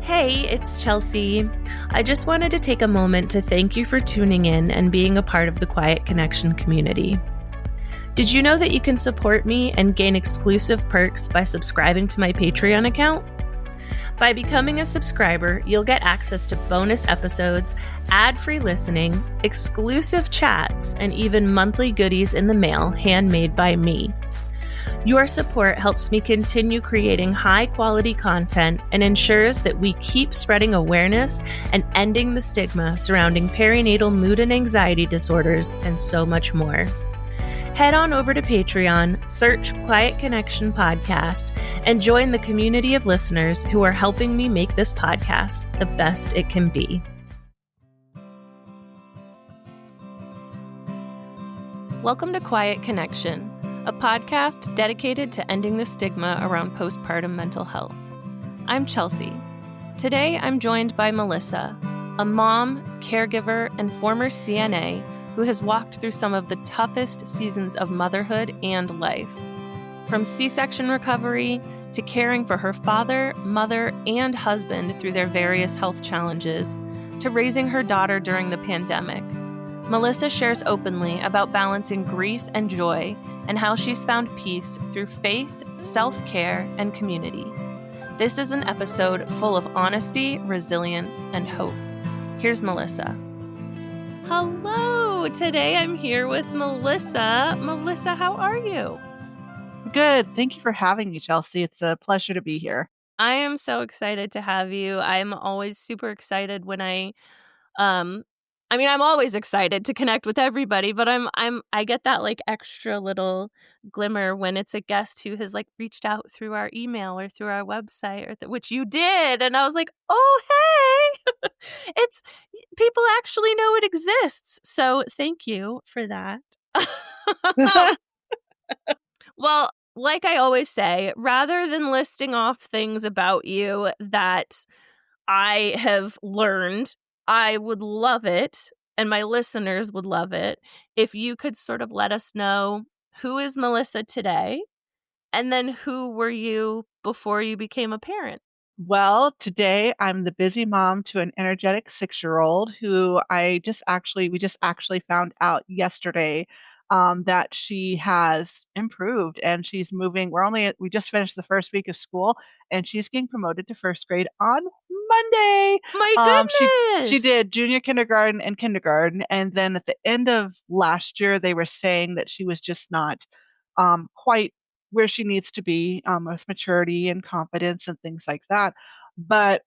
Hey, it's Chelsea. I just wanted to take a moment to thank you for tuning in and being a part of the Quiet Connection community. Did you know that you can support me and gain exclusive perks by subscribing to my Patreon account? By becoming a subscriber, you'll get access to bonus episodes, ad-free listening, exclusive chats, and even monthly goodies in the mail handmade by me. Your support helps me continue creating high-quality content and ensures that we keep spreading awareness and ending the stigma surrounding perinatal mood and anxiety disorders and so much more. Head on over to Patreon, search Quiet Connection Podcast, and join the community of listeners who are helping me make this podcast the best it can be. Welcome to Quiet Connection, a podcast dedicated to ending the stigma around postpartum mental health. I'm Chelsea. Today, I'm joined by Melissa, a mom, caregiver, and former CNA who has walked through some of the toughest seasons of motherhood and life. From C-section recovery to caring for her father, mother, and husband through their various health challenges, to raising her daughter during the pandemic, Melissa shares openly about balancing grief and joy and how she's found peace through faith, self-care, and community. This is an episode full of honesty, resilience, and hope. Here's Melissa. Hello! Today I'm here with Melissa. Melissa, how are you? Good. Thank you for having me, Chelsea. It's a pleasure to be here. I am so excited to have you. I'm always super excited when I'm always excited to connect with everybody, but I get that like extra little glimmer when it's a guest who has like reached out through our email or through our website, or which you did, and I was like, oh hey, it's people actually know it exists. So thank you for that. Well, like I always say, rather than listing off things about you that I have learned, I would love it, and my listeners would love it, if you could sort of let us know who is Melissa today, and then who were you before you became a parent? Well, today I'm the busy mom to an energetic 6-year-old who we just actually found out yesterday that she has improved and she's moving. We just finished the first week of school and she's getting promoted to first grade on Monday. My She goodness! did junior kindergarten and kindergarten. And then at the end of last year, they were saying that she was just not quite where she needs to be with maturity and confidence and things like that. But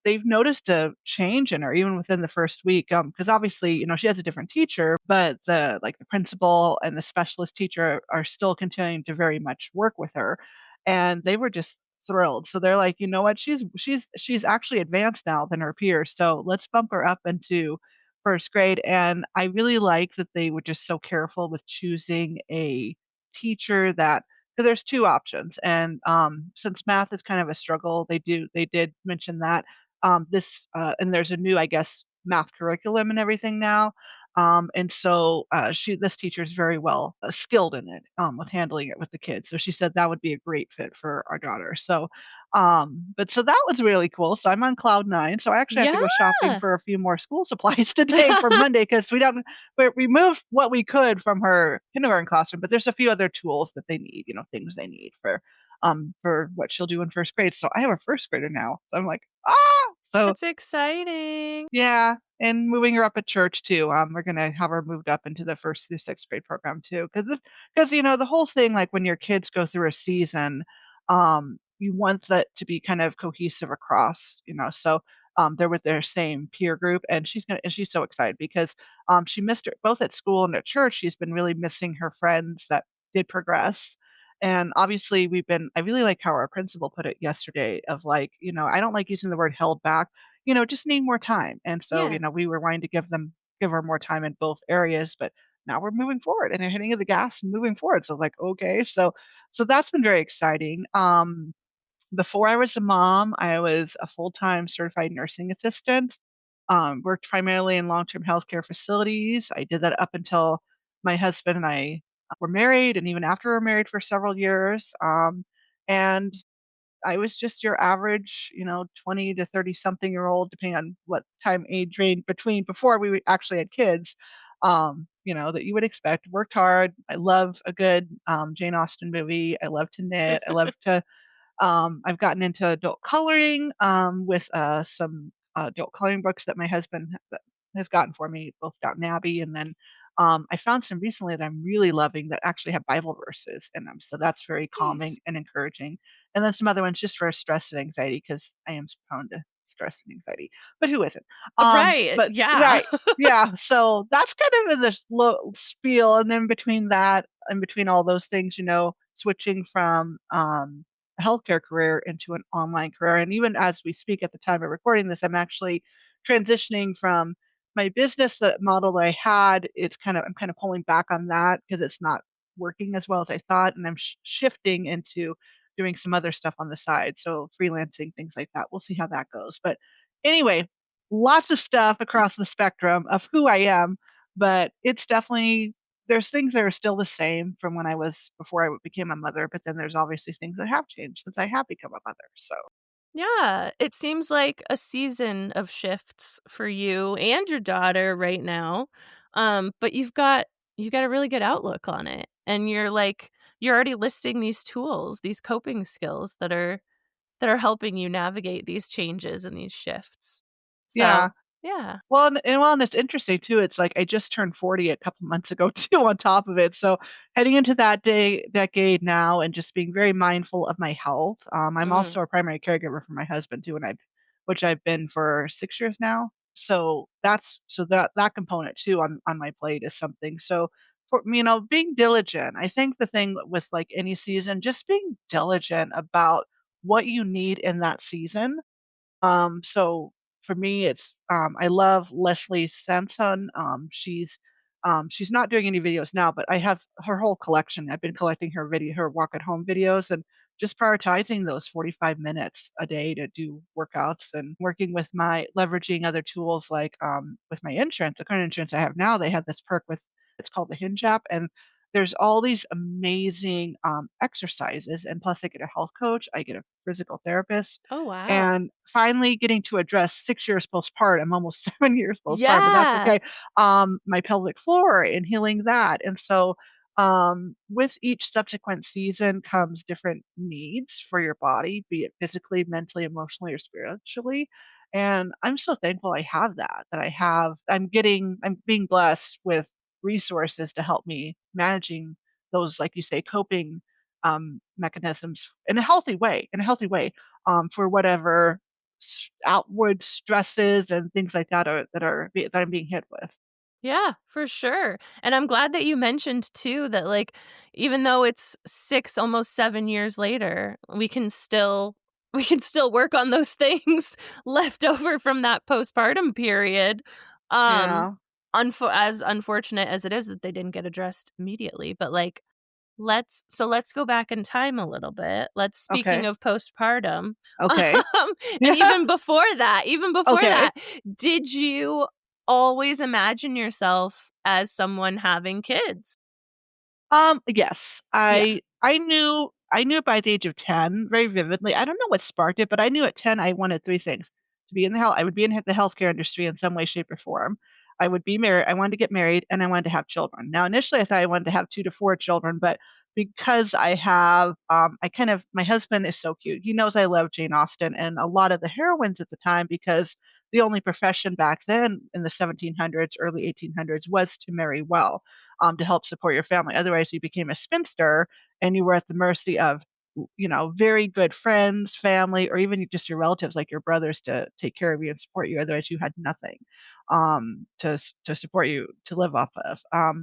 they've noticed a change in her even within the first week because obviously, she has a different teacher, but the principal and the specialist teacher are still continuing to very much work with her, and they were just thrilled. So they're like, you know what, she's actually advanced now than her peers, so let's bump her up into first grade. And I really like that they were just so careful with choosing a teacher that, because there's two options, and since math is kind of a struggle, they did mention that this and there's a new, I guess, math curriculum and everything now, and so this teacher is very well skilled in it with handling it with the kids. So she said that would be a great fit for our daughter. So, but so that was really cool. So I'm on cloud nine. So I actually have to go shopping Yeah. for a few more school supplies today for Monday because we moved what we could from her kindergarten classroom, but there's a few other tools that they need, things they need for what she'll do in first grade. So I have a first grader now. So I'm like, so That's exciting. yeah, and moving her up at church too. We're gonna have her moved up into the first through sixth grade program too, because the whole thing, like when your kids go through a season, you want that to be kind of cohesive across, So they're with their same peer group, and she's so excited because she missed her both at school and at church. She's been really missing her friends that did progress. And obviously I really like how our principal put it yesterday of like, I don't like using the word held back, just need more time. And so, Yeah. we were wanting to give her more time in both areas, but now we're moving forward and they're hitting the gas and moving forward. So like, okay, so that's been very exciting. Before I was a mom, I was a full-time certified nursing assistant. Worked primarily in long-term healthcare facilities. I did that up until my husband and I were married, and even after we were married for several years. And I was just your average, 20 to 30 something year old, depending on what time age range between before we actually had kids, that you would expect. Worked hard. I love a good Jane Austen movie. I love to knit. I love to I've gotten into adult coloring with some adult coloring books that my husband has gotten for me, both Downton Abbey, and then I found some recently that I'm really loving that actually have Bible verses in them. So that's very calming Nice. and encouraging. And then some other ones just for stress and anxiety because I am prone to stress and anxiety. But who isn't? Right. But Yeah. right, yeah. So that's kind of in this spiel, and then between that, and between all those things, switching from a healthcare career into an online career. And even as we speak at the time of recording this, I'm actually transitioning from my business model that I had. I'm kind of pulling back on that because it's not working as well as I thought. And I'm shifting into doing some other stuff on the side. So freelancing, things like that. We'll see how that goes. But anyway, lots of stuff across the spectrum of who I am, but it's definitely there's things that are still the same from when I was before I became a mother, but then there's obviously things that have changed since I have become a mother. So Yeah, it seems like a season of shifts for you and your daughter right now. But you got a really good outlook on it. And you're already listing these tools, these coping skills that are helping you navigate these changes and these shifts. yeah. So, yeah. Well, and it's interesting too. It's like I just turned 40 a couple months ago too, on top of it. So heading into that decade now, and just being very mindful of my health. I'm Mm. also a primary caregiver for my husband too, and which I've been for 6 years now. So that component too on my plate is something. So for being diligent. I think the thing with like any season, just being diligent about what you need in that season. So for me, it's I love Leslie Sanson. She's not doing any videos now, but I have her whole collection. I've been collecting her walk at home videos, and just prioritizing those 45 minutes a day to do workouts, and working with my leveraging other tools like with my insurance, the current insurance I have now, they have this perk with it's called the Hinge app, and there's all these amazing exercises, and plus I get a health coach, I get a physical therapist, Oh, wow. and finally getting to address 6 years postpartum, almost 7 years postpartum, but that's Yeah. okay. My pelvic floor and healing that. And so with each subsequent season comes different needs for your body, be it physically, mentally, emotionally, or spiritually. And I'm so thankful I have that I'm being blessed with resources to help me managing those, like you say, coping mechanisms in a healthy way, for whatever outward stresses and things like that that I'm being hit with. Yeah, for sure. And I'm glad that you mentioned too that even though it's 6 almost 7 years later, we can still work on those things left over from that postpartum period. Um Yeah. as unfortunate as it is that they didn't get addressed immediately, but let's go back in time a little bit. Speaking Okay. of postpartum, Okay. and Yeah. even before Okay. that, did you always imagine yourself as someone having kids? Yes. Yeah. I knew by the age of 10 very vividly. I don't know what sparked it, but I knew at 10 I wanted three things. To be in the health I would be in the healthcare industry in some way, shape, or form. I would be married. I wanted to get married, and I wanted to have children. Now, initially I thought I wanted to have 2 to 4 children, but because my husband is so cute. He knows I love Jane Austen and a lot of the heroines at the time, because the only profession back then in the 1700s, early 1800s, was to marry well, to help support your family. Otherwise, you became a spinster and you were at the mercy of, very good friends, family, or even just your relatives, like your brothers, to take care of you and support you. Otherwise, you had nothing to support you to live off of.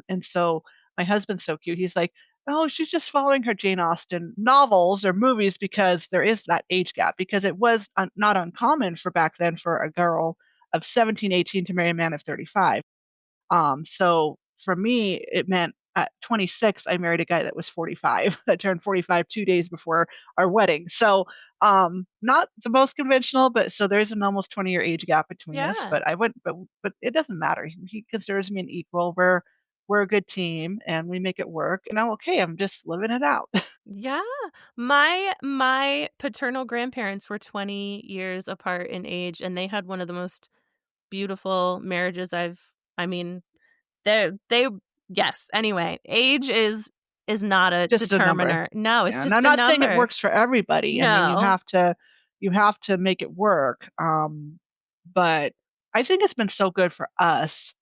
And so my husband's so cute. He's like, oh, she's just following her Jane Austen novels or movies because there is that age gap. Because it was not uncommon for back then for a girl of 17, 18 to marry a man of 35. So for me, it meant at 26, I married a guy that was 45, that turned 45 2 days before our wedding. So, not the most conventional, but so there's an almost 20-year age gap between us. Yeah. But I wouldn't, but it doesn't matter. He considers me an equal. we're a good team and we make it work, and I'm okay. I'm just living it out. Yeah. My paternal grandparents were 20 years apart in age, and they had one of the most beautiful marriages I mean, they yes, anyway, age is not a Just a number. determiner. No, it's Yeah, and I'm just a not saying it number. works for everybody. I mean, No. you have to make it work. But I think it's been so good for us,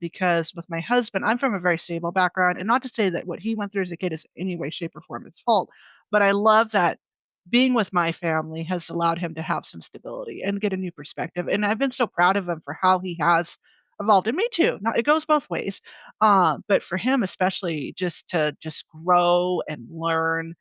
because with my husband, I'm from a very stable background, and not to say that what he went through as a kid is any way, shape, or form his fault, but I love that being with my family has allowed him to have some stability and get a new perspective. And I've been so proud of him for how he has evolved, and me too. Now it goes both ways. But for him especially, just to just grow and learn,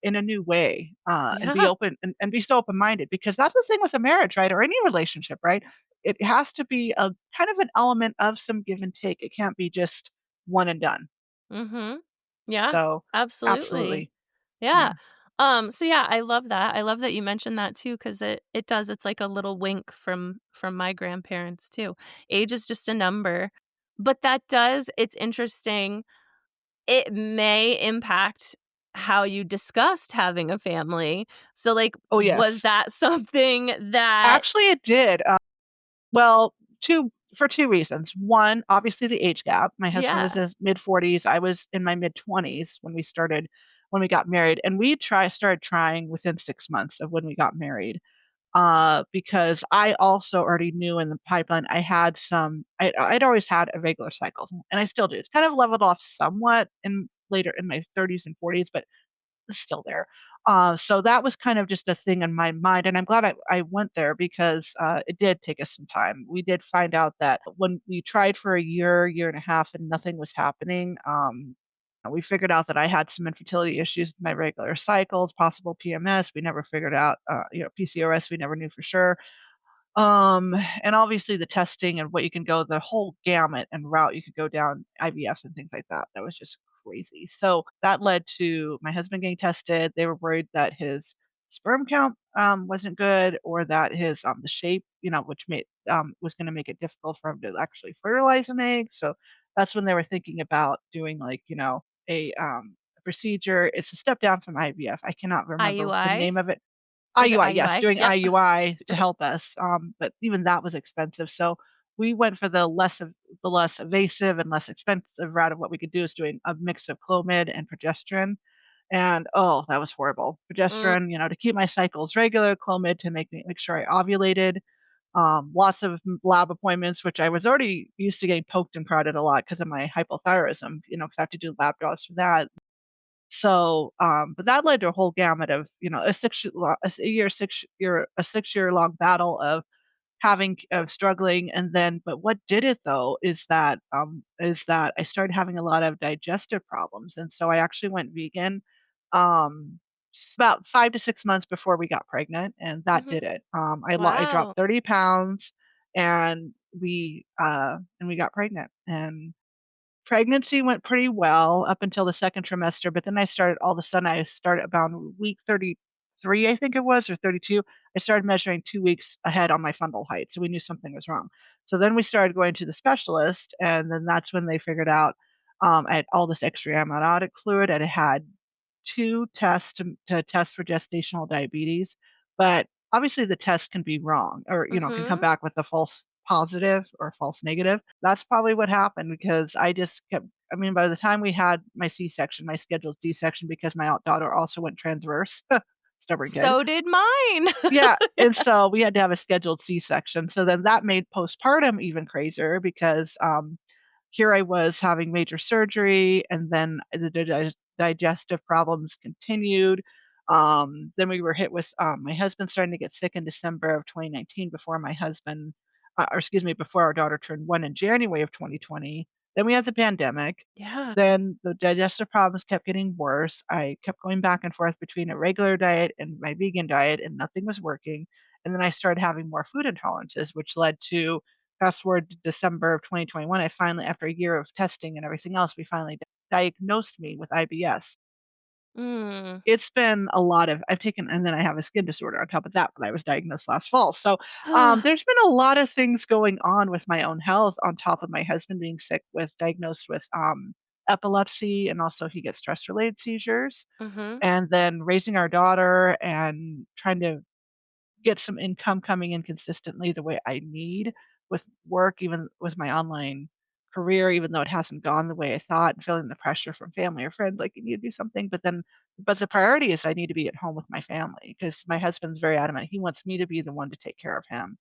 in a new way, and be Yeah. open and be so open-minded, because that's the thing with a marriage, right? Or any relationship, right? It has to be a kind of an element of some give and take. It can't be just one and done. Mhm. Yeah, So, absolutely. absolutely. Yeah. Yeah. So yeah, I love that. I love that you mentioned that too, because it does. It's like a little wink from my grandparents too. Age is just a number, but that does. It's interesting. It may impact how you discussed having a family. So, like, Oh, was yes. that something that? Actually, it did. Well, 2 for 2 reasons. One, obviously the age gap. My husband was Yeah. in his mid-40s, I was in my mid-20s when we got married, and we started trying within 6 months of when we got married, because I also already knew in the pipeline I'd always had irregular cycles, and I still do. It's kind of leveled off somewhat later in my 30s and 40s, but is still there. So that was kind of just a thing in my mind, and I'm glad I went there because it did take us some time. We did find out that when we tried for a year, year and a half, and nothing was happening, we figured out that I had some infertility issues with my regular cycles, possible PMS. We never figured out, PCOS. We never knew for sure. Um, and obviously the testing and what you can go the whole gamut and route you could go down, IVF and things like that. That was just crazy. So that led to my husband getting tested. They were worried that his sperm count wasn't good, or that his the shape, which made was going to make it difficult for him to actually fertilize an egg. So that's when they were thinking about doing, like, a procedure. It's a step down from IVF. I cannot remember the IUI? name of it. Was it IUI, yes, IUI? doing Yep. IUI to help us, but even that was expensive, so we went for the less evasive and less expensive route of what we could do, is doing a mix of Clomid and progesterone, and, oh, that was horrible. Mm, Progesterone, to keep my cycles regular, Clomid to make sure I ovulated, lots of lab appointments, which I was already used to getting poked and prodded a lot because of my hypothyroidism, because I have to do lab draws for that. So, but that led to a whole gamut of, a 6-year long battle of struggling. And then, but what did it though is that I started having a lot of digestive problems, and so I actually went vegan, about 5 to 6 months before we got pregnant, and that mhm. did it. I dropped Wow. 30 pounds, and we got pregnant, and pregnancy went pretty well up until the 2nd trimester, but then I started about week 33, I think it was, or 32. I started measuring 2 weeks ahead on my fundal height, so we knew something was wrong. So then we started going to the specialist, and then that's when they figured out, I had all this extra amniotic fluid. I had 2 tests to test for gestational diabetes, but obviously the test can be wrong, or, can come Mhm. back with a false positive or false negative. That's probably what happened, because I mean, by the time we had my C-section, my scheduled C-section, because my daughter also went transverse, stubborn kid. So did mine. Yeah, and so we had to have a scheduled C-section. So then that made postpartum even crazier, because here I was having major surgery, and then the digestive problems continued. Then we were hit with, my husband starting to get sick in December of 2019, before our daughter turned 1 in January of 2020. Then we had the pandemic. Yeah. Then the digestive problems kept getting worse. I kept going back and forth between a regular diet and my vegan diet, and nothing was working. And then I started having more food intolerances, which led to, fast forward to December of 2021, I finally, after a year of testing and everything else, we finally diagnosed me with IBS. Mm. It's been a lot of I've taken and then I have a skin disorder on top of that, but I was diagnosed last fall. So, there's been a lot of things going on with my own health on top of my husband being sick with diagnosed with, epilepsy, and also he gets stress-related seizures, Mhm. and then raising our daughter and trying to get some income coming in consistently the way I need with work, even with my online career, even though it hasn't gone the way I thought, and feeling the pressure from family or friends, like, "You need to do something," but the priority is I need to be at home with my family because my husband's very adamant. He wants me to be the one to take care of him.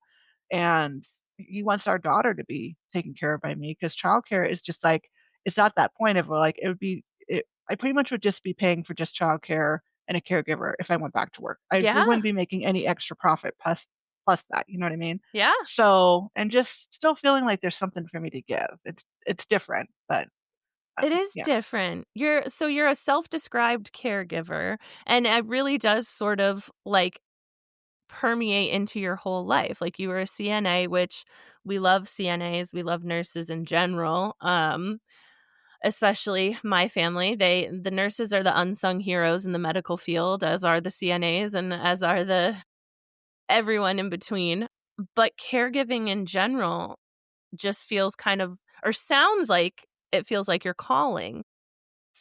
And he wants our daughter to be taken care of by me because childcare is just like it's at that point of like it would be it, I pretty much would just be paying for just childcare and a caregiver if I went back to work. We Yeah. wouldn't be making any extra profit plus that, you know what I mean? Yeah. So, and just still feeling like there's something for me to give. It's different, but It is yeah. different. You're a self-described caregiver, and it really does sort of, like, permeate into your whole life. Like, you were a CNA, which we love CNAs, we love nurses in general, especially my family. The nurses are the unsung heroes in the medical field, as are the CNAs and as are the everyone in between. But caregiving in general just feels kind of or sounds like it feels like your calling.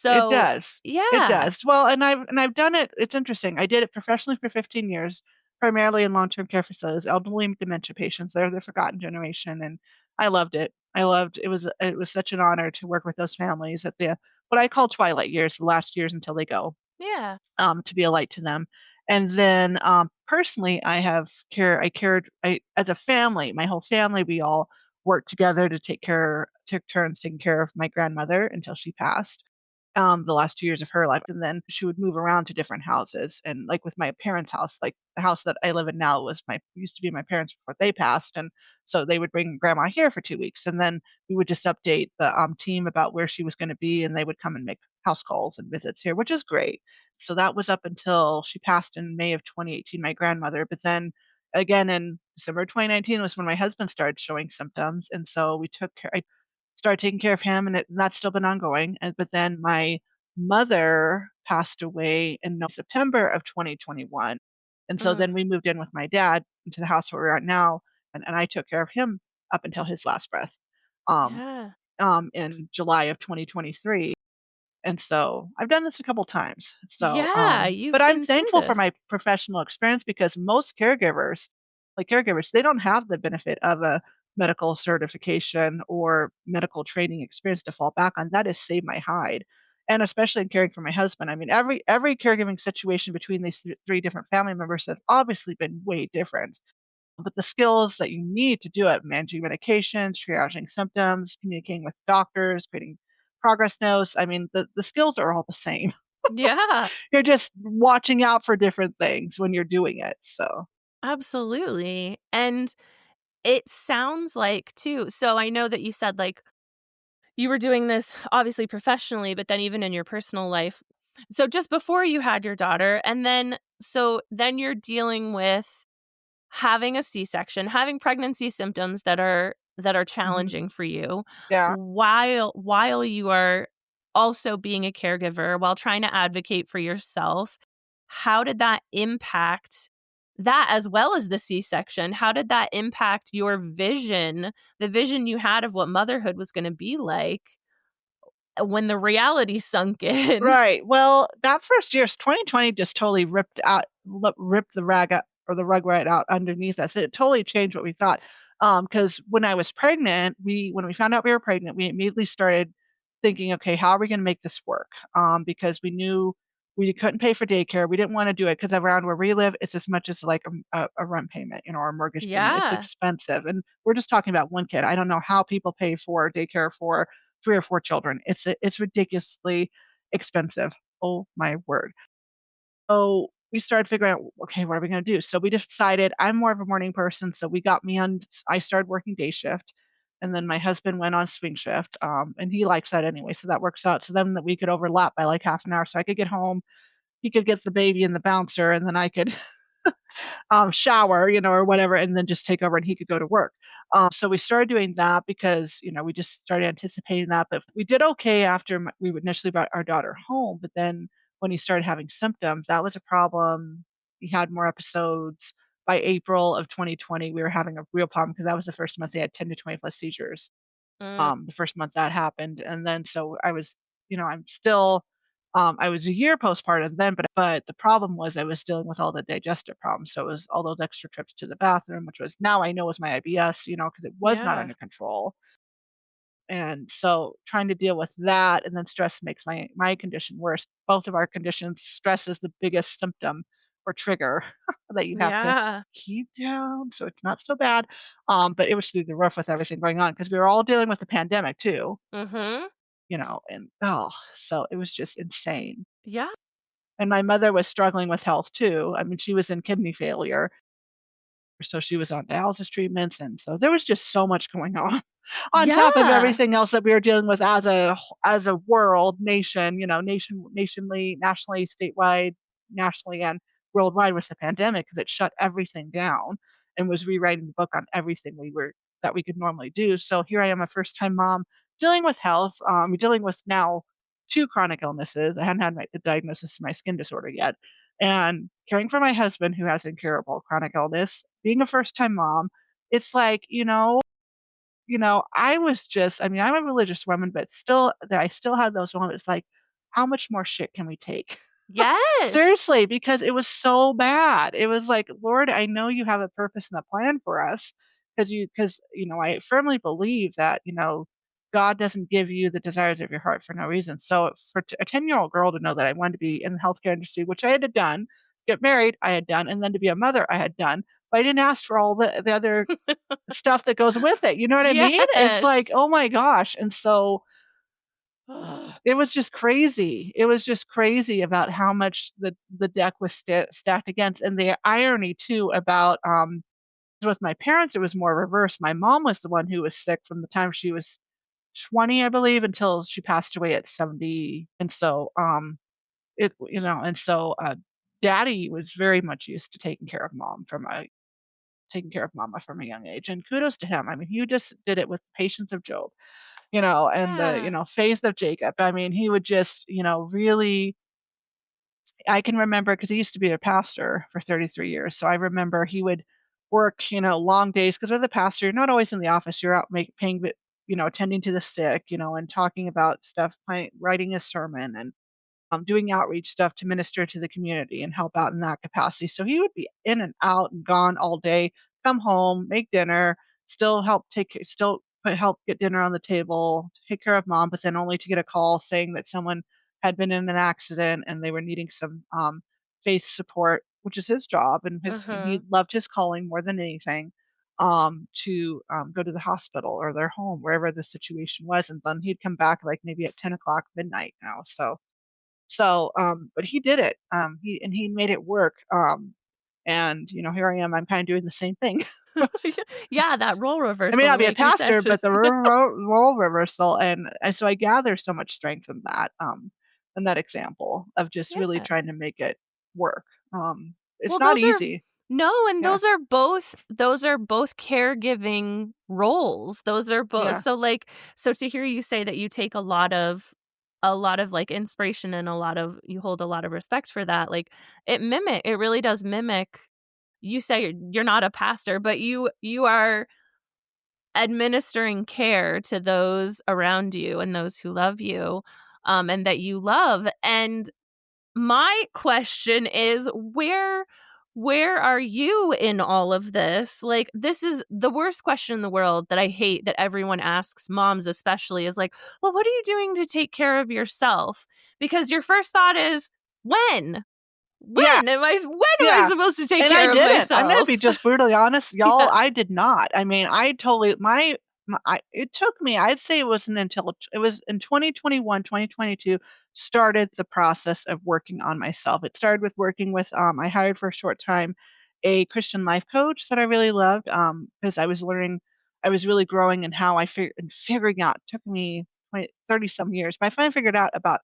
It So, does. It yeah. does. Well, and I've done it it's interesting. I did it professionally for 15 years, primarily in long-term care facilities, elderly and dementia patients. They're the forgotten generation, and I loved it. I loved it was such an honor to work with those families at the what I call twilight years, the last years until they go Yeah. to be a light to them. And then, personally, I cared, as a family, my whole family, we all worked together to took turns taking care of my grandmother until she passed, the last 2 years of her life. And then she would move around to different houses. And like with my parents' house, like the house that I live in now used to be my parents before they passed. And so they would bring grandma here for 2 weeks. And then we would just update the team about where she was going to be. And they would come and make house calls and visits here, which is great. So that was up until she passed in May of 2018, my grandmother. But then again in December 2019 was when my husband started showing symptoms. And so I started taking care of him, and that's still been ongoing. But then my mother passed away in September of 2021. And so Mm. then we moved in with my dad into the house where we're at now. And I took care of him up until his last breath um, Yeah. in July of 2023. And so I've done this a couple times. So, Yeah, but you've I'm been through thankful for this. my professional experience because most caregivers, they don't have the benefit of a medical certification or medical training experience to fall back on. That has saved my hide. And especially in caring for my husband. I mean, every caregiving situation between these three different family members have obviously been way different. But the skills that you need to do it, managing medications, triaging symptoms, communicating with doctors, creating progress notes, I mean, the skills are all the same. Yeah, You're just watching out for different things when you're doing it. So, absolutely, and it sounds like too so I know that you said, like, you were doing this obviously professionally, but then even in your personal life. So just before you had your daughter, and then then you're dealing with having a C-section, having pregnancy symptoms that are mhm, challenging for you, yeah. while you are also being a caregiver, while trying to advocate for yourself. How did that impact that as well as the C-section? How did that impact your vision, the vision you had of what motherhood was gonna be like when the reality sunk in? Right. Well, that first year, 2020 just totally ripped the rag out or the rug right out underneath us. It totally changed what we thought. Because when I was pregnant, when we found out we were pregnant, we immediately started thinking, okay, how are we going to make this work? Because we knew we couldn't pay for daycare. We didn't want to do it because around where we live, it's as much as like a rent payment, or a mortgage payment. It's Yeah. expensive, and we're just talking about one kid. I don't know how people pay for daycare for 3 or 4 children. It's ridiculously expensive. Oh my word. So we started figuring out, okay, what are we going to do? So we decided I'm more of a morning person. So we got me on, I started working day shift. And then my husband went on swing shift. And he likes that anyway. So that works out. So then that we could overlap by like half an hour. So I could get home, he could get the baby and the bouncer, and then I could shower, or whatever, and then just take over and he could go to work. So we started doing that because, we just started anticipating that. But we did okay after we initially brought our daughter home. But then when he started having symptoms. That was a problem. He had more episodes. By April of 2020, we were having a real problem because that was the first month they had 10 to 20 plus seizures. Mm, The first month that happened. And then so I was, I'm still, I was a year postpartum then, but the problem was I was dealing with all the digestive problems. So it was all those extra trips to the bathroom, which was now I know was my IBS, because it was not yeah. under control. And so trying to deal with that, and then stress makes my condition worse. Both of our conditions, stress is the biggest symptom or trigger that you have to Yeah. keep down. So it's not so bad. But it was through the roof with everything going on because we were all dealing with the pandemic too, Mhm. and oh, so it was just insane. Yeah. And my mother was struggling with health too. I mean, she was in kidney failure, so she was on dialysis treatments, and so there was just so much going on on top of Yeah. everything else that we were dealing with as a world nation, nationally, statewide, nationally, and worldwide with the pandemic because it shut everything down and was rewriting the book on everything that we could normally do. So here I am, a first time mom dealing with health, dealing with now two chronic illnesses. I hadn't had the diagnosis of my skin disorder yet, and caring for my husband who has incurable chronic illness, being a first time mom. It's like, I was just, I mean, I'm a religious woman, but still, that I still had those moments like, how much more shit can we take? Yes. Seriously, because it was so bad. It was like, Lord, I know you have a purpose and a plan for us because I firmly believe that, God doesn't give you the desires of your heart for no reason. So for a 10-year-old girl to know that I wanted to be in the healthcare industry, which I had done, get married, I had done, and then to be a mother, I had done, but I didn't ask for all the other stuff that goes with it. You know what I mean? It's Yes. like, oh my gosh. And so it was just crazy. It was just crazy about how much the deck was stacked against. And the irony too about with my parents, it was more reverse. My mom was the one who was sick from the time she was 20, I believe, until she passed away at 70. And so daddy was very much used to taking care of mama from a young age. And kudos to him. I mean, he just did it with the patience of Job, and the, Yeah. faith of Jacob. I mean, he would just, really, I can remember because he used to be a pastor for 33 years. So I remember he would work, long days because of the pastor. You're not always in the office. You're out paying, attending to the sick, and talking about stuff, writing a sermon and doing outreach stuff to minister to the community and help out in that capacity. So he would be in and out and gone all day, come home, make dinner, help get dinner on the table, take care of mom, but then only to get a call saying that someone had been in an accident and they were needing some faith support, which is his job, and he Mhm. loved his calling more than anything. To go to the hospital or their home, wherever the situation was, and then he'd come back like maybe at 10 o'clock midnight now. But he did it. He made it work. And here I am. I'm kind of doing the same thing. Yeah, that role I may reversal not be a like you said. pastor, but the role reversal, and so I gather so much strength from that example of just really Yeah. trying to make it work. It's Well, not those are easy. no, and Yeah, those are both caregiving roles. Those are both yeah, so to hear you say that you take a lot of like inspiration and you hold a lot of respect for that. Like it really does mimic. You say you're not a pastor, but you are administering care to those around you and those who love you, and that you love. And my question is where are you in all of this? Like, this is the worst question in the world that I hate that everyone asks, moms especially, is like, well, what are you doing to take care of yourself? Because your first thought is, when? yeah. When am I Yeah, supposed to take and I care of didn't. I'm gonna be myself? just brutally honest, y'all, Yeah. I did not. I mean, I totally it took me, I'd say it was in 2021, 2022 started the process of working on myself. It started with working with, I hired for a short time a Christian life coach that I really loved, because I was really growing in how and figuring out. It took me 30 some years, but I finally figured out about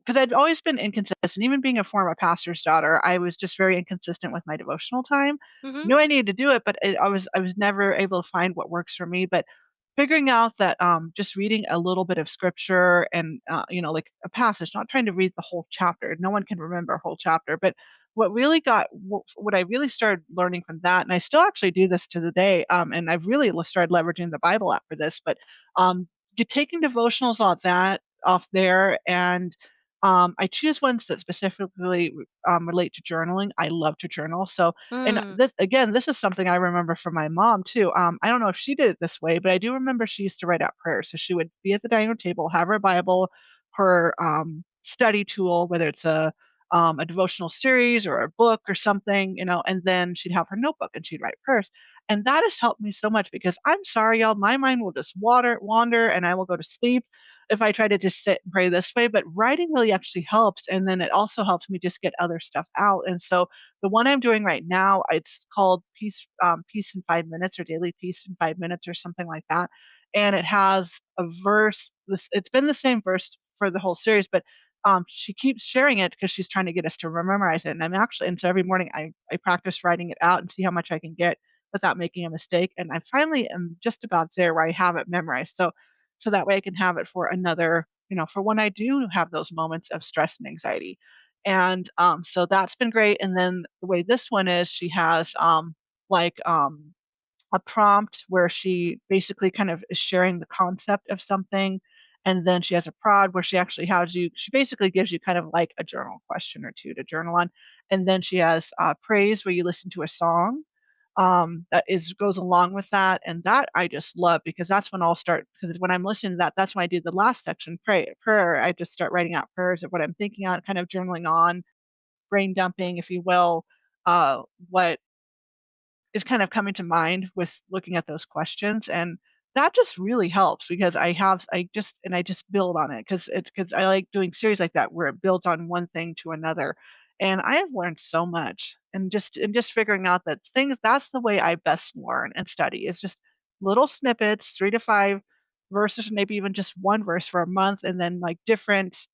because I'd always been inconsistent. Even being a former pastor's daughter, I was just very inconsistent with my devotional time. Mhm. Knew I needed to do it, but I was never able to find what works for me. But figuring out that just reading a little bit of scripture and like a passage, not trying to read the whole chapter. No one can remember a whole chapter, but what I really started learning from that, and I still actually do this to the day, and I've really started leveraging the Bible app for this, but you're taking devotionals on that off there, and I choose ones that specifically relate to journaling. I love to journal. So, and Mm. this is something I remember from my mom too. I don't know if she did it this way, but I do remember she used to write out prayers. So she would be at the dining room table, have her Bible, her study tool, whether it's a devotional series or a book or something, and then she'd have her notebook and she'd write prayers. And that has helped me so much because I'm sorry, y'all, my mind will just wander and I will go to sleep if I try to just sit and pray this way. But writing really actually helps. And then it also helps me just get other stuff out. And so the one I'm doing right now, it's called Peace in 5 Minutes, or Daily Peace in 5 Minutes, or something like that. And it has a verse. It's been the same verse for the whole series, but she keeps sharing it because she's trying to get us to memorize it. And so every morning I practice writing it out and see how much I can get without making a mistake. And I finally am just about there where I have it memorized. So that way I can have it for another, for when I do have those moments of stress and anxiety. And so that's been great. And then the way this one is, she has like a prompt where she basically kind of is sharing the concept of something. And then she has a prod where she actually she basically gives you kind of like a journal question or two to journal on. And then she has praise where you listen to a song that is goes along with that. And that I just love because that's when I'll start, because when I'm listening to that, that's when I do the last section, prayer. I just start writing out prayers of what I'm thinking on, kind of journaling on, brain dumping, if you will, what is kind of coming to mind with looking at those questions. And that just really helps because I just build on it because I like doing series like that where it builds on one thing to another. And I have learned so much, and just figuring out that things that's the way I best learn and study is just little snippets, 3 to 5 verses, maybe even just one verse for a month, and then like different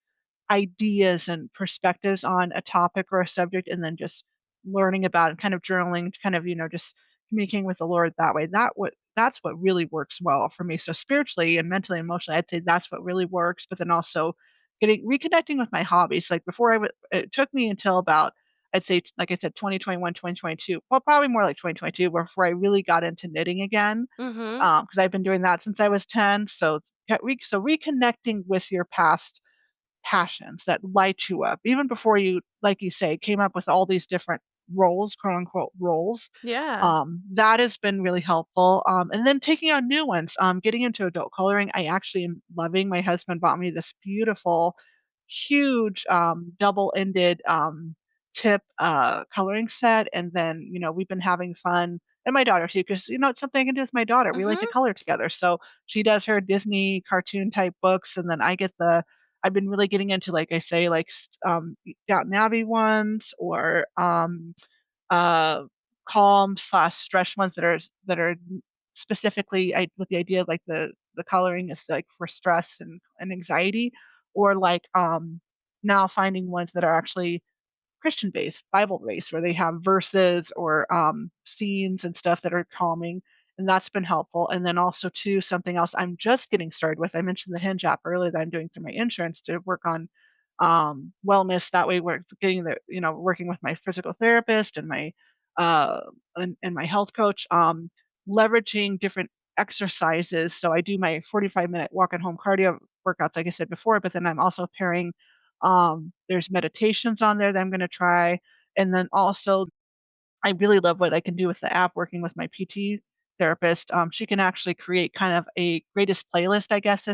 ideas and perspectives on a topic or a subject, and then just learning about it, kind of journaling, kind of, just communicating with the Lord that way. That's what really works well for me. So spiritually and mentally and emotionally, I'd say that's what really works. But then also reconnecting with my hobbies. Like before it took me until about, I'd say, like I said, 2021, 2022, well, probably more like 2022, before I really got into knitting again. Mm-hmm. Because I've been doing that since I was 10. So reconnecting with your past passions that light you up, even before you, like you say, came up with all these different roles, quote unquote roles. Yeah. That has been really helpful. And then taking on new ones, getting into adult coloring, I actually am loving. My husband bought me this beautiful, huge, double-ended tip coloring set, and then we've been having fun. And my daughter too, because it's something I can do with my daughter. We like to Mm-hmm. color together. So she does her Disney cartoon type books, and then I've been really getting into, like I say, like Downton Abbey ones, or uh, calm slash stress ones that are specifically with the idea of like the coloring is like for stress and anxiety, or like now finding ones that are actually Christian based, Bible based, where they have verses or scenes and stuff that are calming. And that's been helpful. And then also, too, something else I'm just getting started with. I mentioned the Hinge app earlier that I'm doing through my insurance to work on wellness. That way, we're getting working with my physical therapist and uh, and my health coach, leveraging different exercises. So I do my 45-minute walk at home cardio workouts, like I said before, but then I'm also pairing there's meditations on there that I'm going to try. And then also, I really love what I can do with the app working with my PT therapist. She can actually create kind of a greatest playlist, I guess,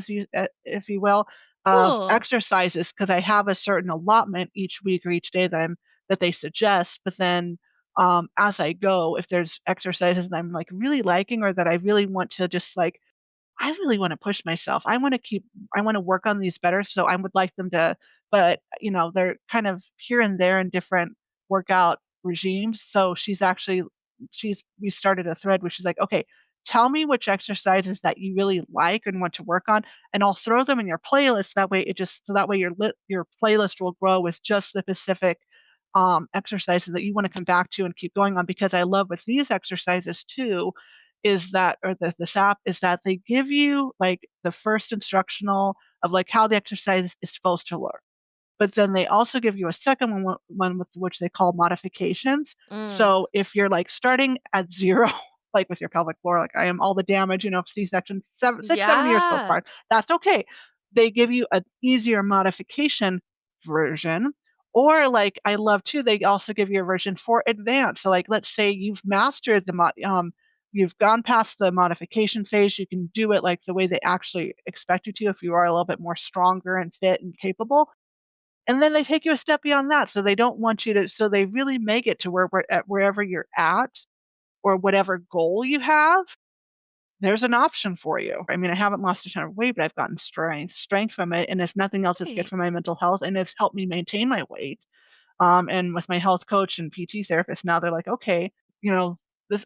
if you will, of Cool. exercises, because I have a certain allotment each week or each day that they suggest. But then as I go, if there's exercises that I'm like really liking, or that I really want to just like I really want to push myself. I want to work on these better. So I would like them to, but they're kind of here and there in different workout regimes. So we started a thread where she's like, okay, tell me which exercises that you really like and want to work on, and I'll throw them in your playlist. That way your playlist will grow with just the specific exercises that you want to come back to and keep going on. Because I love with these exercises too is that, or this app, is that they give you like the first instructional of like how the exercise is supposed to look. But then they also give you a second one with which they call modifications. Mm. So if you're like starting at zero, like with your pelvic floor, like I am all the damage, C-section, 6, 7 years Yeah. postpartum, that's okay. They give you an easier modification version. Or like I love too, they also give you a version for advanced. So like let's say you've mastered you've gone past the modification phase, you can do it like the way they actually expect you to if you are a little bit more stronger and fit and capable. And then they take you a step beyond that. So they don't want you to, so they really make it to where wherever you're at or whatever goal you have, there's an option for you. I mean, I haven't lost a ton of weight, but I've gotten strength from it. And if nothing else, it's good Right. for my mental health and it's helped me maintain my weight. And with my health coach and PT therapist, now they're like, okay, you know,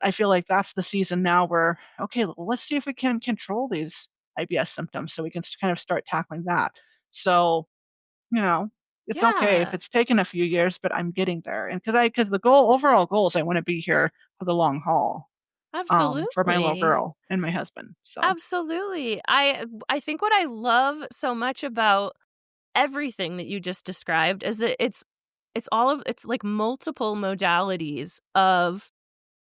I feel like that's the season now where, okay, well, let's see if we can control these IBS symptoms so we can kind of start tackling that. So, you know, it's okay if Yeah. it's taken a few years, but I'm getting there. And because the overall goal is I want to be here for the long haul, for my little Absolutely. girl and my husband. So, Absolutely. I think what I love so much about everything that you just described is that it's like multiple modalities of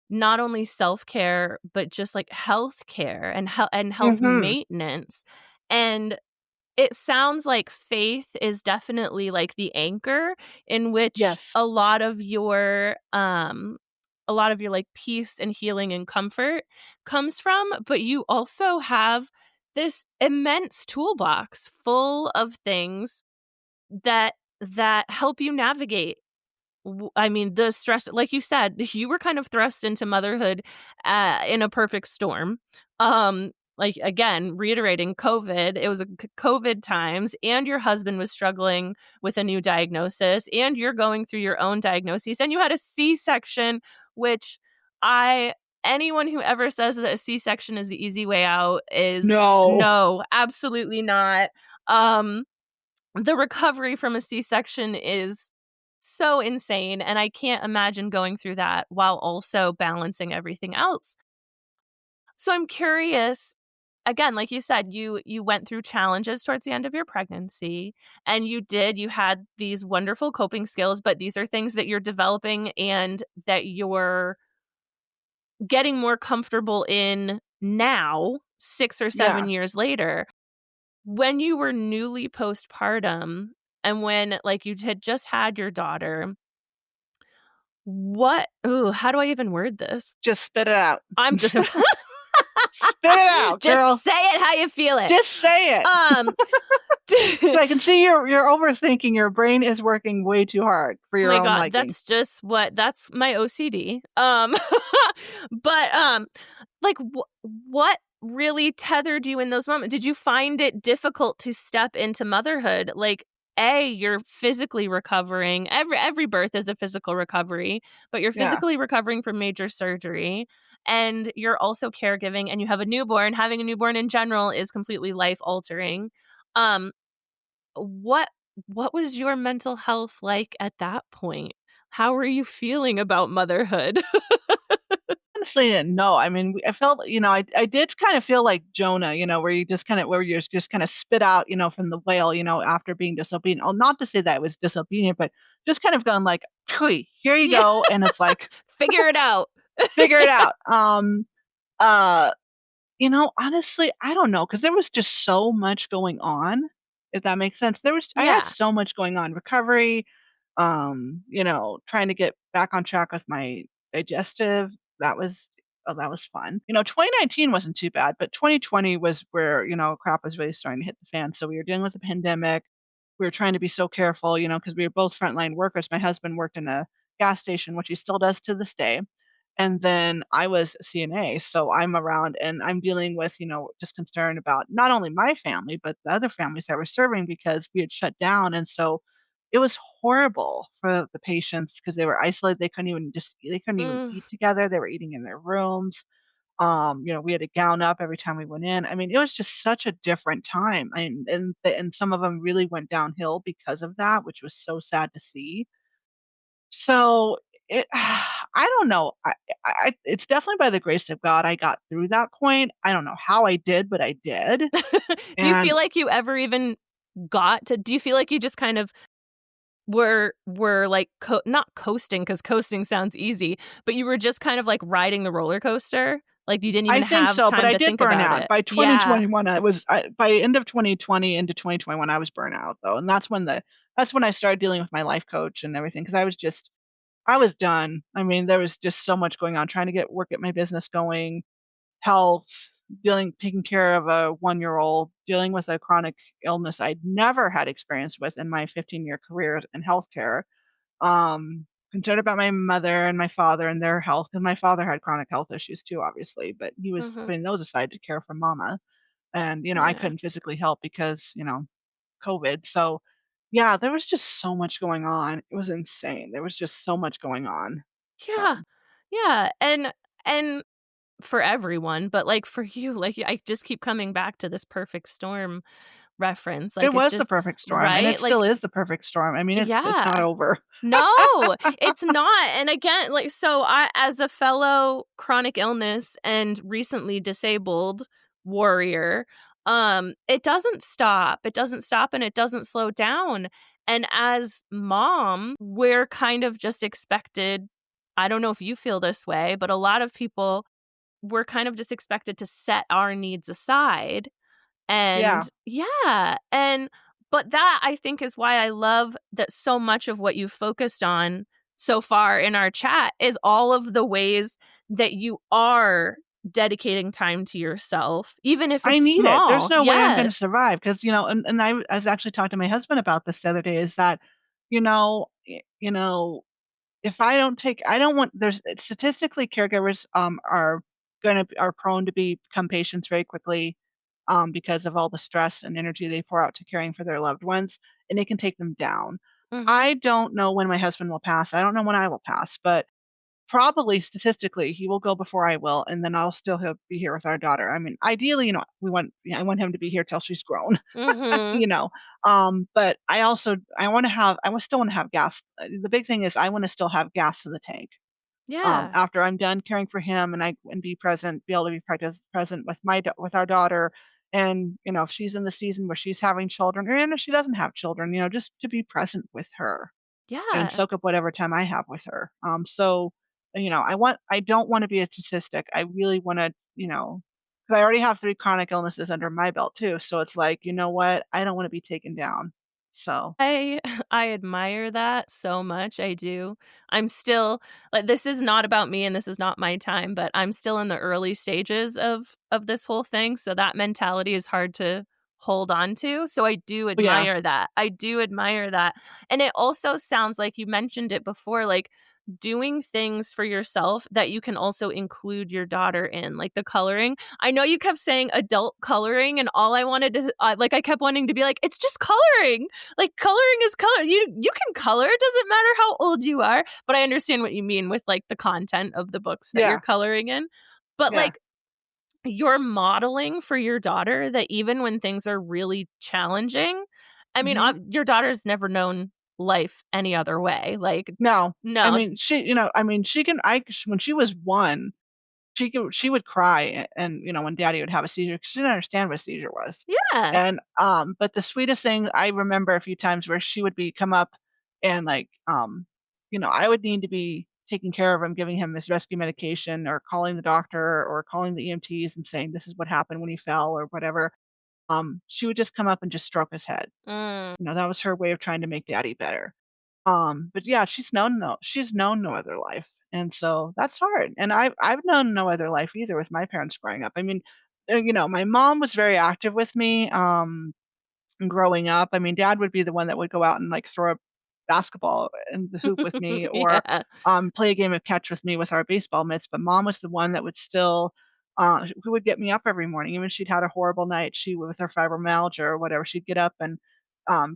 not only self-care but just like health care and health hmm maintenance. And it sounds like faith is definitely like the anchor in which yes, a lot of your like peace and healing and comfort comes from, but you also have this immense toolbox full of things that help you navigate. I mean, the stress, like you said, you were kind of thrust into motherhood in a perfect storm. Like again, reiterating COVID, it was a COVID times, and your husband was struggling with a new diagnosis, and you're going through your own diagnosis, and you had a C-section, which I anyone who ever says that a C-section is the easy way out is no. no, absolutely not. Um, the recovery from a C-section is so insane, and I can't imagine going through that while also balancing everything else. So I'm curious, again, like you said, you went through challenges towards the end of your pregnancy, and you had these wonderful coping skills, but these are things that you're developing and that you're getting more comfortable in now, 6 or 7 Yeah, years later. When you were newly postpartum and when, like, you had just had your daughter, how do I even word this? just spit it out. I'm just Spit it out, just girl. say it how you feel it. Just say it. Um, I can see you're overthinking. Your brain is working way too hard for oh your my own god, liking. that's my OCD. But, like, what really tethered you in those moments? Did you find it difficult to step into motherhood? Like, you're physically recovering. Every birth is a physical recovery, but you're Yeah. physically recovering from major surgery, and you're also caregiving, and you have a newborn. Having a newborn in general is completely life-altering. Um, what what was your mental health like at that point? How were you feeling about motherhood? Honestly didn't know. I mean, I felt, I did kind of feel like Jonah, where you just kind of spit out, from the whale, after being disobedient. Oh, not to say that I was disobedient, but just kind of going like, "Phew, here you Yeah, go," and it's like, figure it out. figure it out. Uh, honestly, I don't know because there was just so much going on. If that makes sense, I had Yeah. so much going on. Recovery, trying to get back on track with my digestive. That was that was fun. 2019 wasn't too bad, but 2020 was where, crap was really starting to hit the fan. So we were dealing with the pandemic. We were trying to be so careful, because we were both frontline workers. My husband worked in a gas station, which he still does to this day. And then I was a CNA, so I'm around and I'm dealing with, just concern about not only my family, but the other families that were serving because we had shut down. And so it was horrible for the patients because they were isolated. They couldn't even Mm, eat together. They were eating in their rooms. We had to gown up every time we went in. I mean, it was just such a different time. And some of them really went downhill because of that, which was so sad to see. So it I don't know. It's definitely by the grace of God I got through that point. I don't know how I did, but I did. Do you feel And like you ever even do you feel like you just kind of were like not coasting, because coasting sounds easy, but you were just kind of like riding the roller coaster? Like you didn't even I think have so, but time I to did think burn about out. it. By Yeah. 2021, by end of 2020 into 2021, I was burnt out though. And that's when I started dealing with my life coach and everything because I was done. I mean, there was just so much going on, trying to get my business going, health, taking care of a 1-year-old, dealing with a chronic illness I'd never had experience with in my 15-year career in healthcare. Concerned about my mother and my father and their health, and my father had chronic health issues too, obviously, but he was Mhm. putting those aside to care for mama. And, I Yeah. couldn't physically help because, COVID. So, yeah, there was just so much going on. It was insane. There was just so much going on. So, Yeah. Yeah, and for everyone, but, like, for you, like, I just keep coming back to this perfect storm reference, it like, it was the just perfect storm, and it right? still Like is the perfect storm. I mean, it's yeah. not over. No, it's not, and again, like, so I as a fellow chronic illness and recently disabled warrior, it doesn't stop, and it doesn't slow down, and as mom, we're kind of just expected. I don't know if you feel this way, but a lot of people, we're kind of just expected to set our needs aside, Yeah, and yeah, and but that I think is why I love that so much of what you've focused on so far in our chat is all of the ways that you are dedicating time to yourself, even if I it's need it. There's small. no way I'm gonna Yes. survive because and I was actually talking to my husband about this the other day, is that, if I don't take I don't want there's statistically, caregivers, are prone to become patients very quickly, because of all the stress and energy they pour out to caring for their loved ones, and it can take them down. Mhm. I don't know when my husband will pass. I don't know when I will pass, but probably statistically, he will go before I will, and then he'll be here with our daughter. I mean, ideally, I want him to be here till she's grown, Mhm. you know. But I still want to have gas. The big thing is I want to still have gas in the tank. Yeah. After I'm done caring for him, and be able to be present with with our daughter, and if she's in the season where she's having children, or even if she doesn't have children, just to be present with her and Yeah. soak up whatever time I have with her. I don't want to be a statistic. I really want to, because I already have 3 chronic illnesses under my belt too. So it's like, you know what? I don't want to be taken down. So, I I admire that so much, I do. I'm still like, this is not about me and this is not my time, but I'm still in the early stages of this whole thing, so that mentality is hard to hold on to, so I do but yeah, admire that. I do admire that, and it also sounds like you mentioned it before, like, doing things for yourself that you can also include your daughter in, like the coloring. I know you kept saying adult coloring, and all I wanted to like, I kept wanting to be like, "It's just coloring." Like, coloring is color. You can color, it doesn't matter how old you are, but I understand what you mean with, like, the content of the books that you're yeah, coloring in. But, yeah, like, you're modeling for your daughter that even when things are really challenging, I mean, hmm your daughter's never known life any other way, like, no. I no. mean, she can. When she was 1, she would cry, and when daddy would have a seizure, 'cause she didn't understand what a seizure was. Yeah. And but the sweetest thing I remember, a few times where she would come up, and like, I would need to be taking care of him, giving him his rescue medication, or calling the doctor, or calling the EMTs and saying this is what happened when he fell, or whatever. She would just come up and just stroke his head. Mm. That was her way of trying to make daddy better. But yeah, she's known no other life, and so that's hard. And I've known no other life either with my parents growing up. I mean, my mom was very active with me, growing up. I mean, dad would be the one that would go out and like throw a basketball in the hoop with me, or Yeah. play a game of catch with me with our baseball mitts. But mom was the one that would still, who would get me up every morning, even if she'd had a horrible night. She would, with her fibromyalgia or whatever, she'd get up and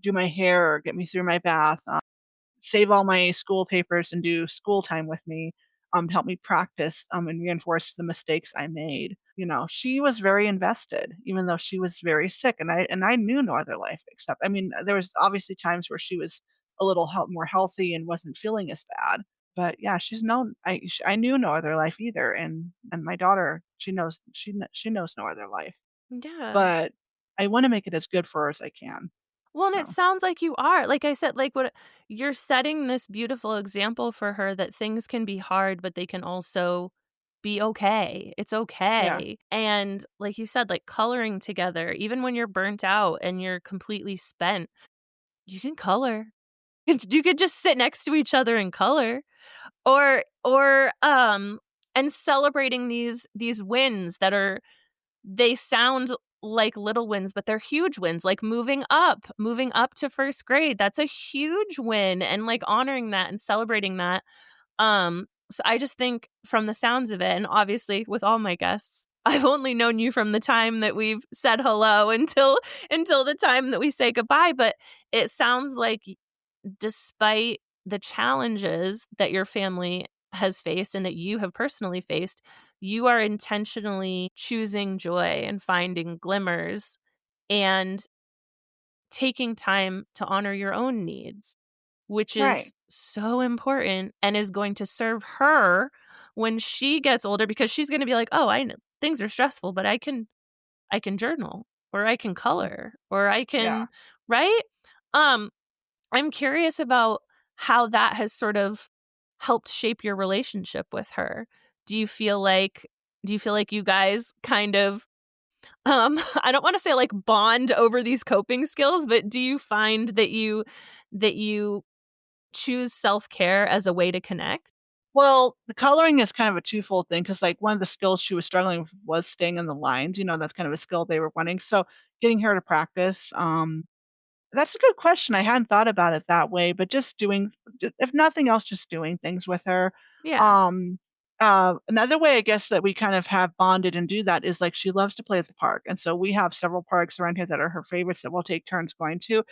do my hair or get me through my bath, save all my school papers and do school time with me, to help me practice, and reinforce the mistakes I made. She was very invested, even though she was very sick, and I knew no other life except. I mean, there was obviously times where she was a little more healthy and wasn't feeling as bad, but yeah, I knew no other life either, and my daughter, she knows no other life, Yeah. but I want to make it as good for her as I can. Well, and it So sounds like you are. Like I said, like what you're setting this beautiful example for her that things can be hard, but they can also be okay. It's yeah, okay. And like you said, like coloring together, even when you're burnt out and you're completely spent, you can color. You could just sit next to each other and color. Or and celebrating these wins that are they sound like little wins, but they're huge wins, like moving up to first grade. That's a huge win, and like honoring that and celebrating that. So I just think from the sounds of it, and obviously with all my guests, I've only known you from the time that we've said hello until the time that we say goodbye. But it sounds like despite the challenges that your family has faced and that you have personally faced, you are intentionally choosing joy and finding glimmers and taking time to honor your own needs, which right. is so important and is going to serve her when she gets older, because she's going to be like, "Oh, I know things are stressful, but I can journal, or I can Mm, color, or I yeah. can," right? Um I'm curious about how that has sort of helped shape your relationship with her. Do you feel like you guys kind of I don't want to say like bond over these coping skills, but do you find that you choose self-care as a way to connect? Well, the coloring is kind of a twofold thing because, like, one of the skills she was struggling with was staying in the lines. That's kind of a skill they were wanting. So getting her to practice, that's a good question. I hadn't thought about it that way, but just if nothing else, just doing things with her. Yeah. Um, Another way I guess that we kind of have bonded and do that is like she loves to play at the park, and so we have several parks around here that are her favorites that we'll take turns going to.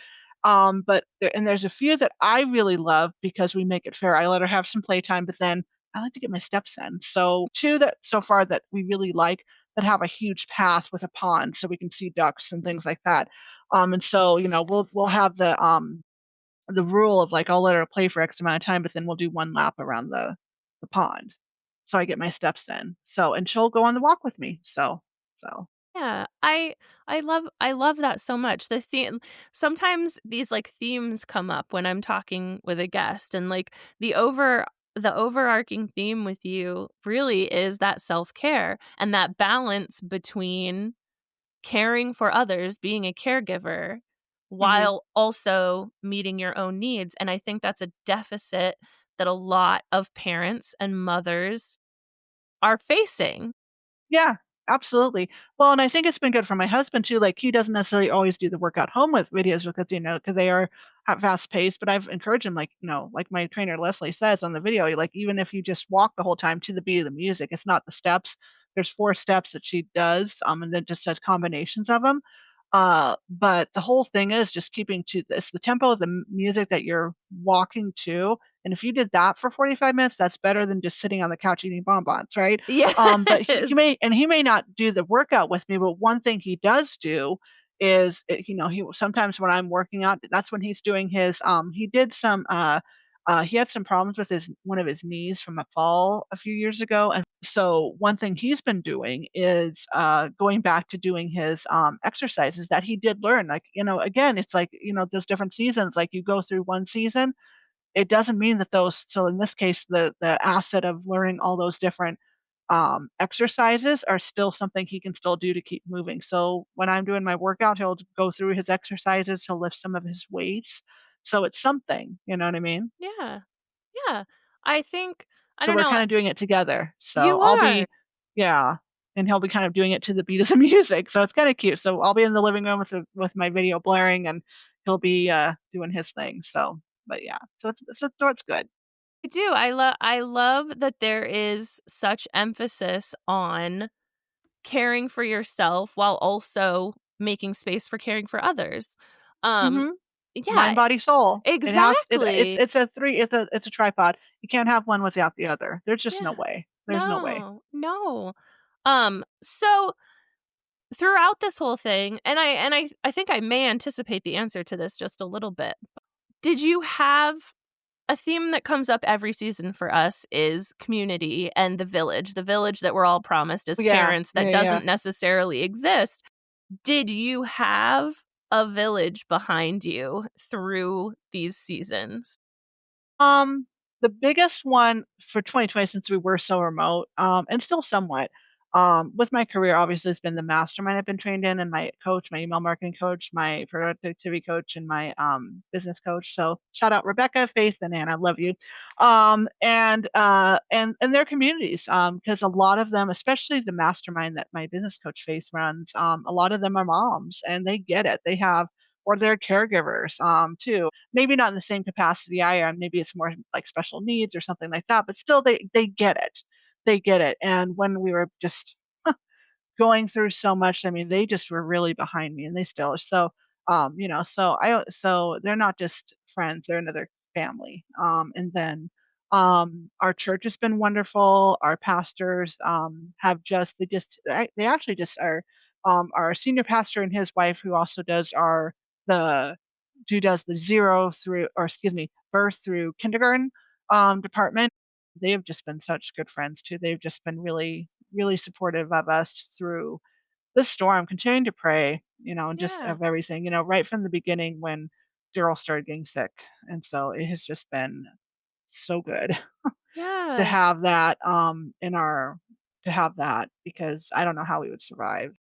There's a few that I really love because we make it fair. I let her have some playtime, but then I like to get my steps in. So two that so far that we really like that have a huge path with a pond so we can see ducks and things like that. And so, we'll have the rule of like I'll let her play for X amount of time, but then we'll do one lap around the pond. So I get my steps in. So and she'll go on the walk with me. So Yeah, I love that so much. The theme sometimes these like themes come up when I'm talking with a guest, and like the overarching theme with you really is that self-care and that balance between caring for others, being a caregiver, mhm. while also meeting your own needs. And I think that's a deficit that a lot of parents and mothers are facing. Yeah, absolutely. Well, and I think it's been good for my husband too. Like he doesn't necessarily always do the workout home with videos because because they are at fast pace. But I've encouraged him, like like my trainer Leslie says on the video, like even if you just walk the whole time to the beat of the music, it's not the steps. There's 4 steps that she does, and then just does combinations of them. But the whole thing is just keeping to this the tempo of the music that you're walking to. And if you did that for 45 minutes, that's better than just sitting on the couch eating bonbons, right? But Yes. he may not do the workout with me, but one thing he does do is, he sometimes when I'm working out, that's when he's doing his, he did some, he had some problems with one of his knees from a fall a few years ago, and so one thing he's been doing is going back to doing his exercises that he did learn. Like, again, it's like, those different seasons, like you go through one season, it doesn't mean that those, so in this case, the asset of learning all those different exercises are still something he can still do to keep moving. So when I'm doing my workout, he'll go through his exercises, he'll lift some of his weights. So it's something, you know what I mean? Yeah. Yeah. I think I So don't we're know, kind of doing it together. So you I'll are. be, yeah, and he'll be kind of doing it to the beat of the music. So it's kind of cute. So I'll be in the living room with my video blaring, and he'll be doing his thing. So, but yeah, so it's good. I do. I love that there is such emphasis on caring for yourself while also making space for caring for others. Um, Hmm. yeah, Mind, body, soul. exactly. It's a tripod. You can't have one without the other. There's just no Yeah. way. There's no way. No, no. So throughout this whole thing, and I think I may anticipate the answer to this just a little bit. Did you have a theme that comes up every season for us is community and the village that we're all promised as Yeah, parents that yeah, yeah. doesn't necessarily exist. Did you have a village behind you through these seasons? Um, the biggest one for 2020, since we were so remote, and still somewhat, with my career, obviously, has been the mastermind I've been trained in, and my coach, my email marketing coach, my productivity coach, and my business coach. So shout out Rebecca, Faith, and Anna, love you. And their communities, because a lot of them, especially the mastermind that my business coach Faith runs, a lot of them are moms, and they get it. They have or they're caregivers too, maybe not in the same capacity I am. Maybe it's more like special needs or something like that, but still they get it. They get it. And when we were just going through so much, I mean, they just were really behind me and they still are. So, so they're not just friends, they're another family. And then our church has been wonderful. Our pastors have just they actually just are our senior pastor and his wife who also does our the who does the zero through or excuse me birth through kindergarten department. They have just been such good friends too. They've just been really really supportive of us through this storm, continuing to pray, and just Yeah. of everything, right from the beginning when Daryl started getting sick. And so it has just been so good to Yeah. have that to have that because I don't know how we would survive.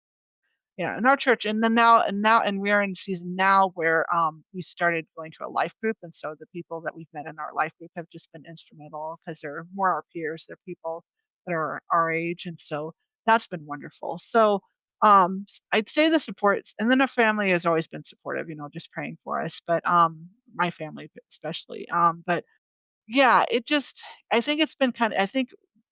Yeah, in our church, and then now we're in a season now where we started going to a life group, and so the people that we've met in our life group have just been instrumental because they're more our peers, they're people that are our age, and so that's been wonderful. So I'd say the supports, and then our family has always been supportive, just praying for us, but my family especially. But yeah, I think it's been I think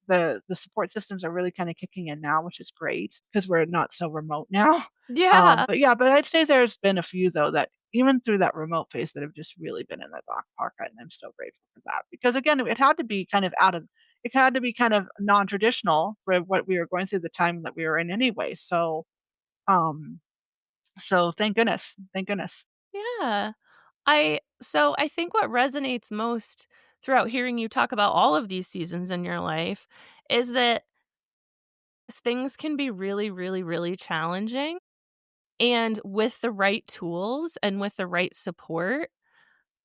the support systems are really kinda kicking in now, which is great because 'cause we're not so remote now. Yeah. But I'd say there's been a few though that even through that remote phase that have just really been in the back pocket, and I'm so grateful for that. Because again, it had to be kind of non-traditional for what we were going through the time that we were in anyway. Um, so thank goodness, thank goodness. Yeah. I think what resonates most throughout hearing you talk about all of these seasons in your life is that things can be really, really, really challenging. And with the right tools and with the right support,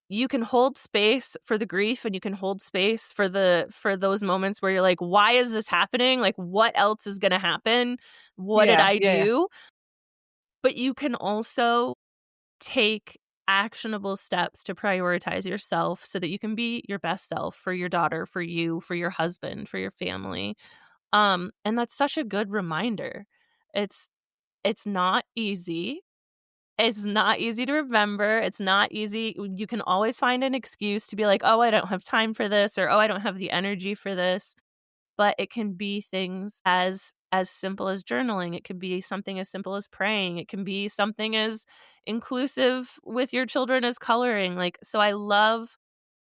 you can hold space for the grief and you can hold space for those moments where you're like, why is this happening? Like, what else is going to happen? What did Yeah, I yeah, yeah. do? But you can also take actionable steps to prioritize yourself so that you can be your best self for your daughter, for you, for your husband, for your family. And that's such a good reminder. It's it's not easy. It's not easy to remember. It's not easy. You can always find an excuse to be like, "Oh, I don't have time for this," or "Oh, I don't have the energy for this." But it can be things as simple as journaling. It could be something as simple as praying. It can be something as inclusive with your children as coloring. Like, so I love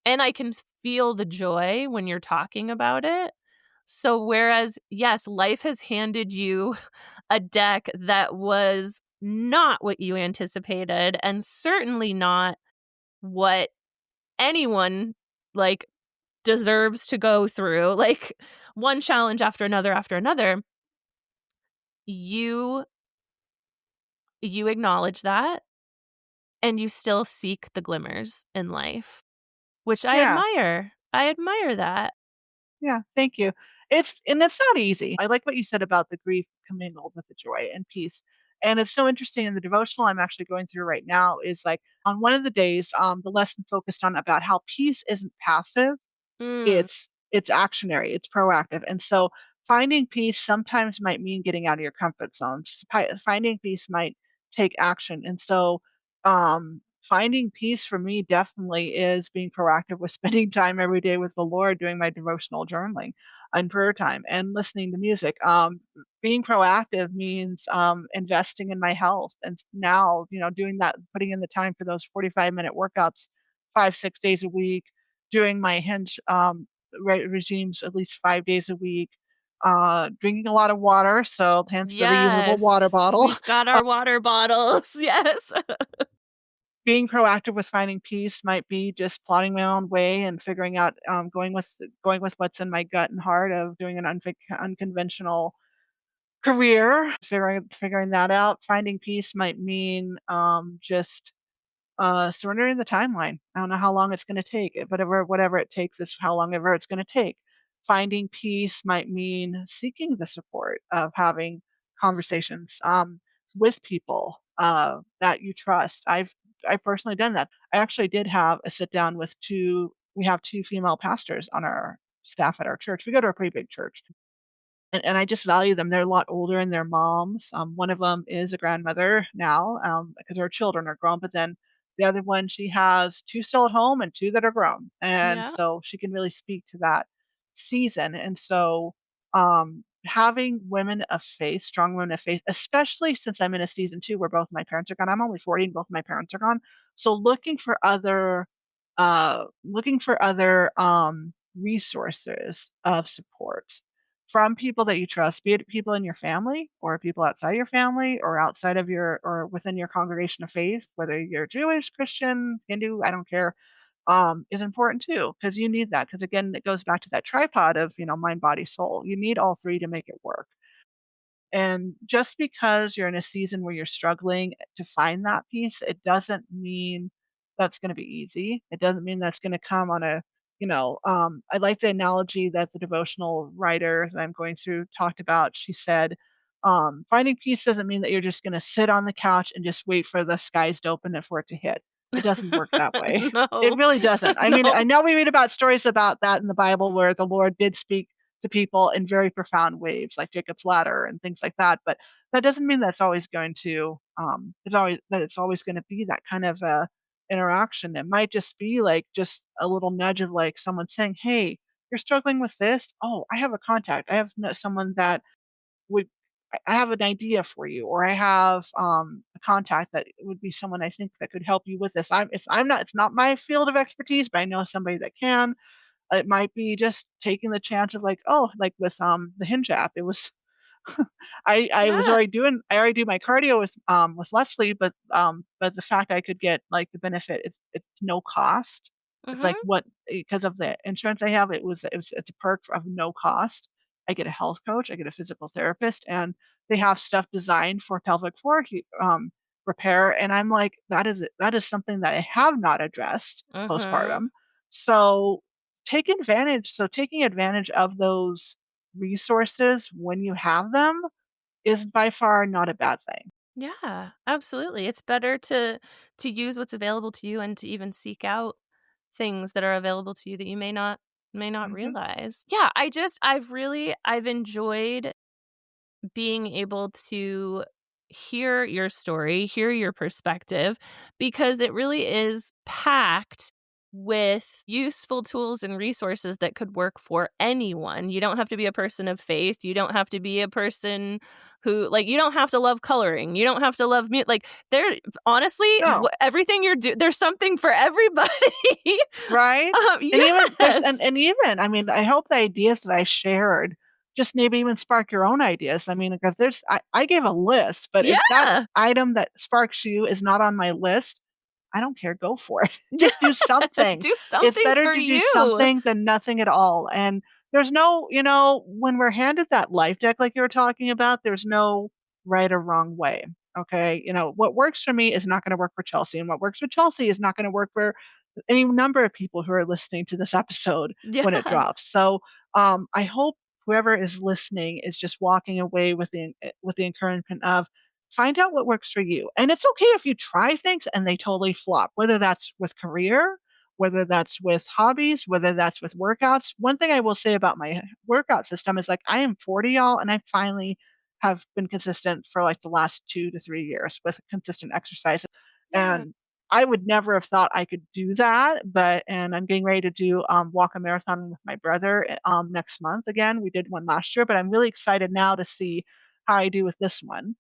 and I can feel the joy when you're talking about it. So whereas, yes, life has handed you a deck that was not what you anticipated and certainly not what anyone like deserves to go through, like one challenge after another, you you acknowledge that and you still seek the glimmers in life, which I Yeah. admire. I admire that. Yeah, thank you. It's not easy. I like what you said about the grief commingled with the joy and peace. And it's so interesting in the devotional I'm actually going through right now is like on one of the days, the lesson focused on about how peace isn't passive, Mm, it's actionary, it's proactive. And so finding peace sometimes might mean getting out of your comfort zone. Finding peace might take action. And so finding peace for me definitely is being proactive with spending time every day with the Lord, doing my devotional journaling and prayer time and listening to music. Being proactive means investing in my health. And now, doing that, putting in the time for those 45-minute workouts 5, 6 days a week, doing my hinge regimes at least 5 days a week, drinking a lot of water, so hence the reusable water yes, bottle. we've got our water bottles. Yes. being proactive with finding peace might be just plotting my own way and figuring out, going with what's in my gut and heart of doing an unconventional career, figuring that out. Finding peace might mean just surrendering the timeline. I don't know how long it's going to take, whatever it takes is how long ever it's going to take. Finding peace might mean seeking the support of having conversations with people that you trust. I personally done that. I actually did have a sit down with two. We have two female pastors on our staff at our church. We go to a pretty big church, and I just value them. They're a lot older and they're moms. One of them is a grandmother now because her children are grown, but then the other one, she has two still at home and two that are grown. And Yeah. so she can really speak to that season. And so having women of faith, strong women of faith, especially since I'm in a season two where both my parents are gone. I'm only 40 and both my parents are gone. So looking for other resources of support from people that you trust, be it people in your family or people outside your family or outside of your or within your congregation of faith, whether you're Jewish, Christian, Hindu, I don't care, is important too, because you need that. Because again, it goes back to that tripod of, mind, body, soul. You need all three to make it work. And just because you're in a season where you're struggling to find that peace, it doesn't mean that's going to be easy. It doesn't mean that's going to come on I like the analogy that the devotional writer that I'm going through talked about. She said, finding peace doesn't mean that you're just going to sit on the couch and just wait for the skies to open and for it to hit. It doesn't work that way. It No. really doesn't. I mean, No. I know we read about stories about that in the Bible where the Lord did speak to people in very profound ways, like Jacob's ladder and things like that. But that doesn't mean that's always going to it's always going to be that kind of interaction. It might just be like just a little nudge of like someone saying, "Hey, you're struggling with this. Oh, I have a contact. I have someone that would. I have an idea for you, or I have a contact that would be someone I think that could help you with this. It's not my field of expertise, but I know somebody that can. It might be just taking the chance of like, oh, like with the Hinge app, it was Yeah. I already do my cardio with Leslie, but the fact I could get like the benefit, it's no cost. It's like Mhm. what because of the insurance I have, it's a perk of no cost. I get a health coach, I get a physical therapist, and they have stuff designed for pelvic floor repair. And I'm like, that is something that I have not addressed Mhm. postpartum. So taking advantage of those resources when you have them is by far not a bad thing. Yeah, absolutely. It's better to use what's available to you and to even seek out things that are available to you that you may not Mhm. realize. Yeah, I've enjoyed being able to hear your story, hear your perspective, because it really is packed with useful tools and resources that could work for anyone. You don't have to be a person of faith. You don't have to be a person who, like, you don't have to love coloring. You don't have to love mute. Like, there, honestly, No, everything you're doing, there's something for everybody. right? And even there's Yes. and even I mean, I hope the ideas that I shared just maybe even spark your own ideas. I mean, because I gave a list, but if that Yeah. item that sparks you is not on my list, I don't care, go for it. Yeah. Just do something. Do It's something better for to do you. something than nothing at all. And there's no, when we're handed that life deck like you were talking about, there's no right or wrong way. Okay. What works for me is not going to work for Chelsea. And what works for Chelsea is not going to work for any number of people who are listening to this episode when it Yeah. drops. So I hope whoever is listening is just walking away with the encouragement of find out what works for you. And it's okay if you try things and they totally flop, whether that's with career, whether that's with hobbies, whether that's with workouts. One thing I will say about my workout system is like I am 40, y'all, and I finally have been consistent for like the last 2 to 3 years with consistent exercise. Yeah. And I would never have thought I could do that, and I'm getting ready to do walk a marathon with my brother next month again. We did one last year, but I'm really excited now to see how I do with this one.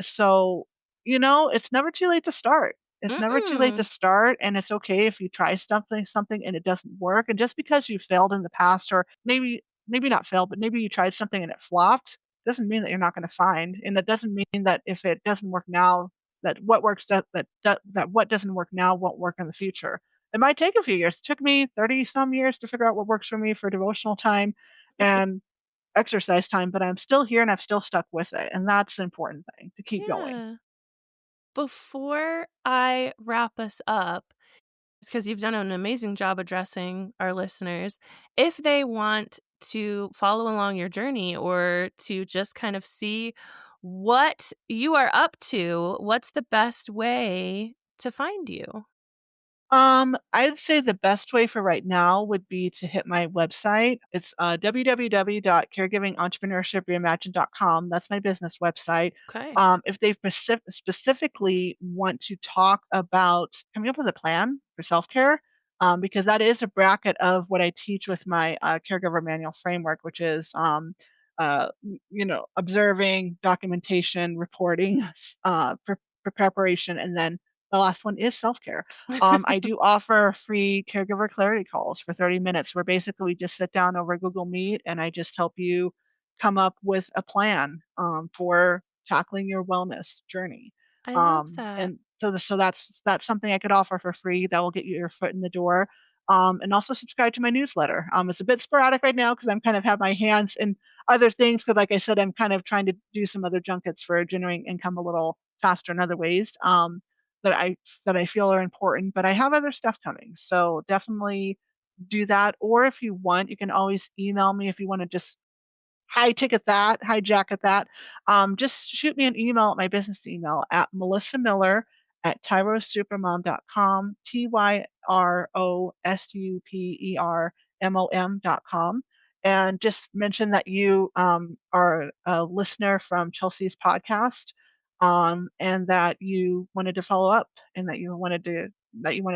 So, it's never too late to start. It's never too late to Mm-mm. start, and it's okay if you try something and it doesn't work. And just because you failed in the past, or maybe not failed, but maybe you tried something and it flopped, doesn't mean that you're not going to find, and it doesn't mean that if it doesn't work now that what works that what doesn't work now won't work in the future. It might take a few years. It took me 30 some years to figure out what works for me for devotional time and exercise time, but I'm still here and I've still stuck with it. And that's the important thing, to keep going. Yeah. Before I wrap us up, because you've done an amazing job addressing our listeners, if they want to follow along your journey or to just kind of see what you are up to, what's the best way to find you? I'd say the best way for right now would be to hit my website. It's www.caregivingentrepreneurshipreimagine.com. That's my business website. Okay. If they specifically want to talk about coming up with a plan for self care, because that is a bracket of what I teach with my caregiver manual framework, which is observing, documentation, reporting, preparation, and then the last one is self care. I do offer free caregiver clarity calls for 30 minutes where basically we just sit down over Google Meet and I just help you come up with a plan for tackling your wellness journey. I love that. And so that's something I could offer for free that will get you your foot in the door. And also subscribe to my newsletter. It's a bit sporadic right now because I'm kind of have my hands in other things. Because like I said, I'm kind of trying to do some other junkets for generating income a little faster in other ways. That I feel are important, but I have other stuff coming. So definitely do that. Or if you want, you can always email me if you want to just hijack at that. Just shoot me an email at my business email at melissamiller@tyrosupermom.com, tyrosupermom.com. And just mention that you are a listener from Chelsea's podcast, and that you wanted to follow up and that you want to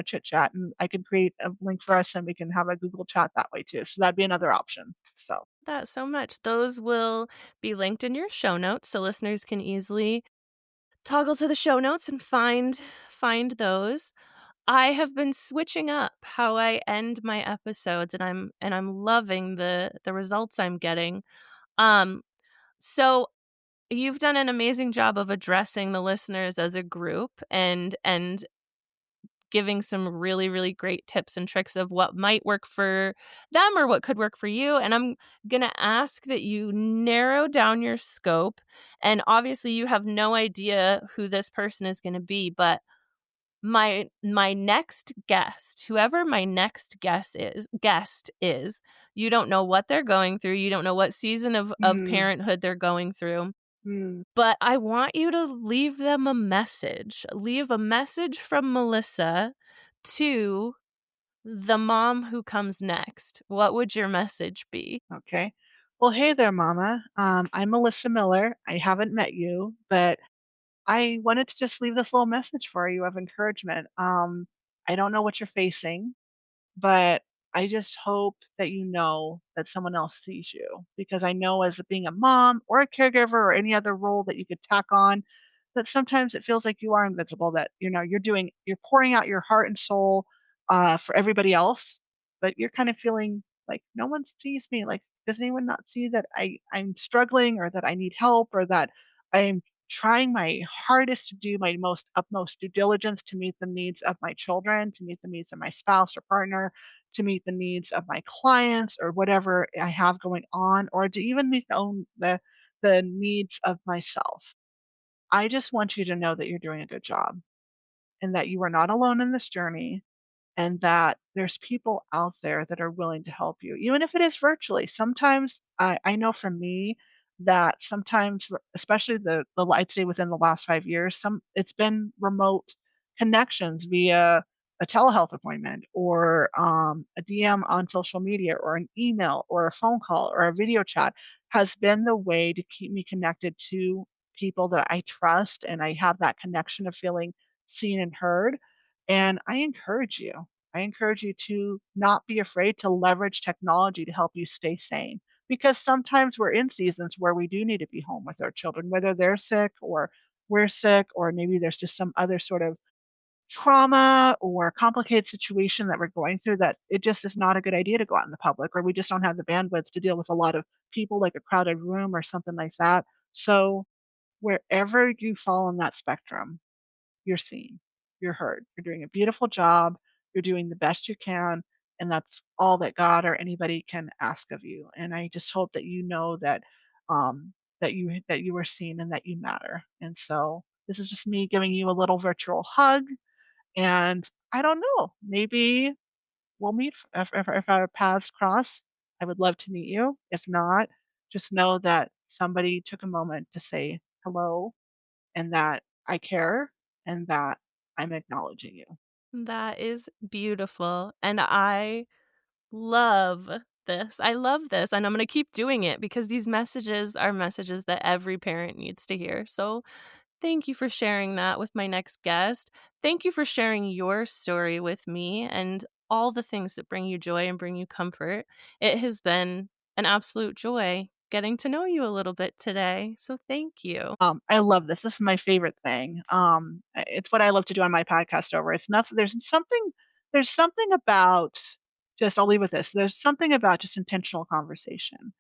chit chat, and I can create a link for us and we can have a Google chat that way too. So that'd be another option. So That so much. Those will be linked in your show notes so listeners can easily toggle to the show notes and find those. I have been switching up how I end my episodes and I'm loving the results I'm getting. Um so you've done an amazing job of addressing the listeners as a group and giving some really, really great tips and tricks of what might work for them or what could work for you. And I'm going to ask that you narrow down your scope. And obviously, you have no idea who this person is going to be, but my next guest, whoever my next guest is, you don't know what they're going through. You don't know what season of mm, parenthood they're going through. mm. But I want you to leave them a message. Leave a message from Melissa to the mom who comes next. What would your message be? Okay. Well, hey there, Mama. I'm Melissa Miller. I haven't met you, but I wanted to just leave this little message for you of encouragement. I don't know what you're facing, but I just hope that you know that someone else sees you, because I know as being a mom or a caregiver or any other role that you could tack on, that sometimes it feels like you are invincible, that you're pouring out your heart and soul for everybody else, but you're kind of feeling like no one sees me. Like, does anyone not see that I'm struggling, or that I need help, or that I'm trying my hardest to do my most utmost due diligence to meet the needs of my children, to meet the needs of my spouse or partner, to meet the needs of my clients or whatever I have going on, or to even meet the needs of myself. I just want you to know that you're doing a good job and that you are not alone in this journey, and that there's people out there that are willing to help you, even if it is virtually. Sometimes I know for me that sometimes, especially the I'd say within the last 5 years, it's been remote connections via a telehealth appointment, or a DM on social media, or an email, or a phone call, or a video chat has been the way to keep me connected to people that I trust, and I have that connection of feeling seen and heard. And I encourage you to not be afraid to leverage technology to help you stay sane, because sometimes we're in seasons where we do need to be home with our children, whether they're sick or we're sick, or maybe there's just some other sort of trauma or complicated situation that we're going through, that it just is not a good idea to go out in the public, or we just don't have the bandwidth to deal with a lot of people, like a crowded room or something like that. So wherever you fall on that spectrum, you're seen, you're heard, you're doing a beautiful job, you're doing the best you can, and that's all that God or anybody can ask of you. And I just hope that you know that that you are seen and that you matter. And so this is just me giving you a little virtual hug. And I don't know, maybe we'll meet if our paths cross. I would love to meet you. If not, just know that somebody took a moment to say hello and that I care and that I'm acknowledging you. That is beautiful. And I love this. I love this. And I'm going to keep doing it because these messages are messages that every parent needs to hear. So thank you for sharing that with my next guest. Thank you for sharing your story with me and all the things that bring you joy and bring you comfort. It has been an absolute joy getting to know you a little bit today. So thank you. I love this. This is my favorite thing. It's what I love to do on my podcast over. It's nothing. There's something about just. I'll leave with this. There's something about just intentional conversation,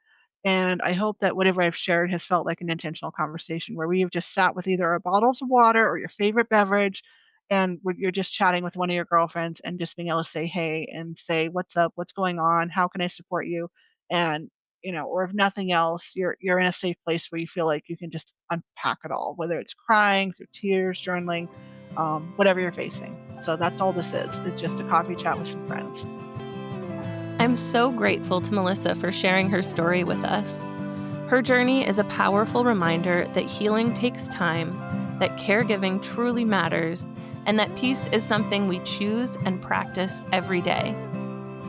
and I hope that whatever I've shared has felt like an intentional conversation where we've just sat with either our bottles of water or your favorite beverage, and you're just chatting with one of your girlfriends and just being able to say hey and say what's up, what's going on, how can I support you, and or if nothing else, you're in a safe place where you feel like you can just unpack it all, whether it's crying, through tears, journaling, whatever you're facing. So that's all this is. It's just a coffee chat with some friends. I'm so grateful to Melissa for sharing her story with us. Her journey is a powerful reminder that healing takes time, that caregiving truly matters, and that peace is something we choose and practice every day.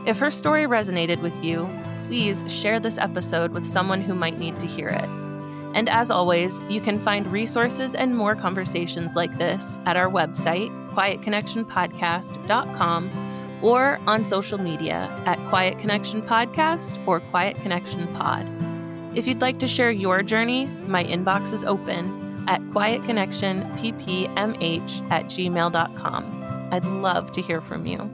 If her story resonated with you, please share this episode with someone who might need to hear it. And as always, you can find resources and more conversations like this at our website, quietconnectionpodcast.com, or on social media at Quiet Connection Podcast or Quiet Connection Pod. If you'd like to share your journey, my inbox is open at quietconnectionppmh@gmail.com. I'd love to hear from you.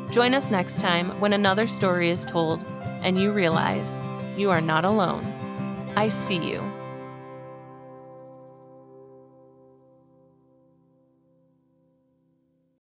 Join us next time when another story is told and you realize you are not alone. I see you.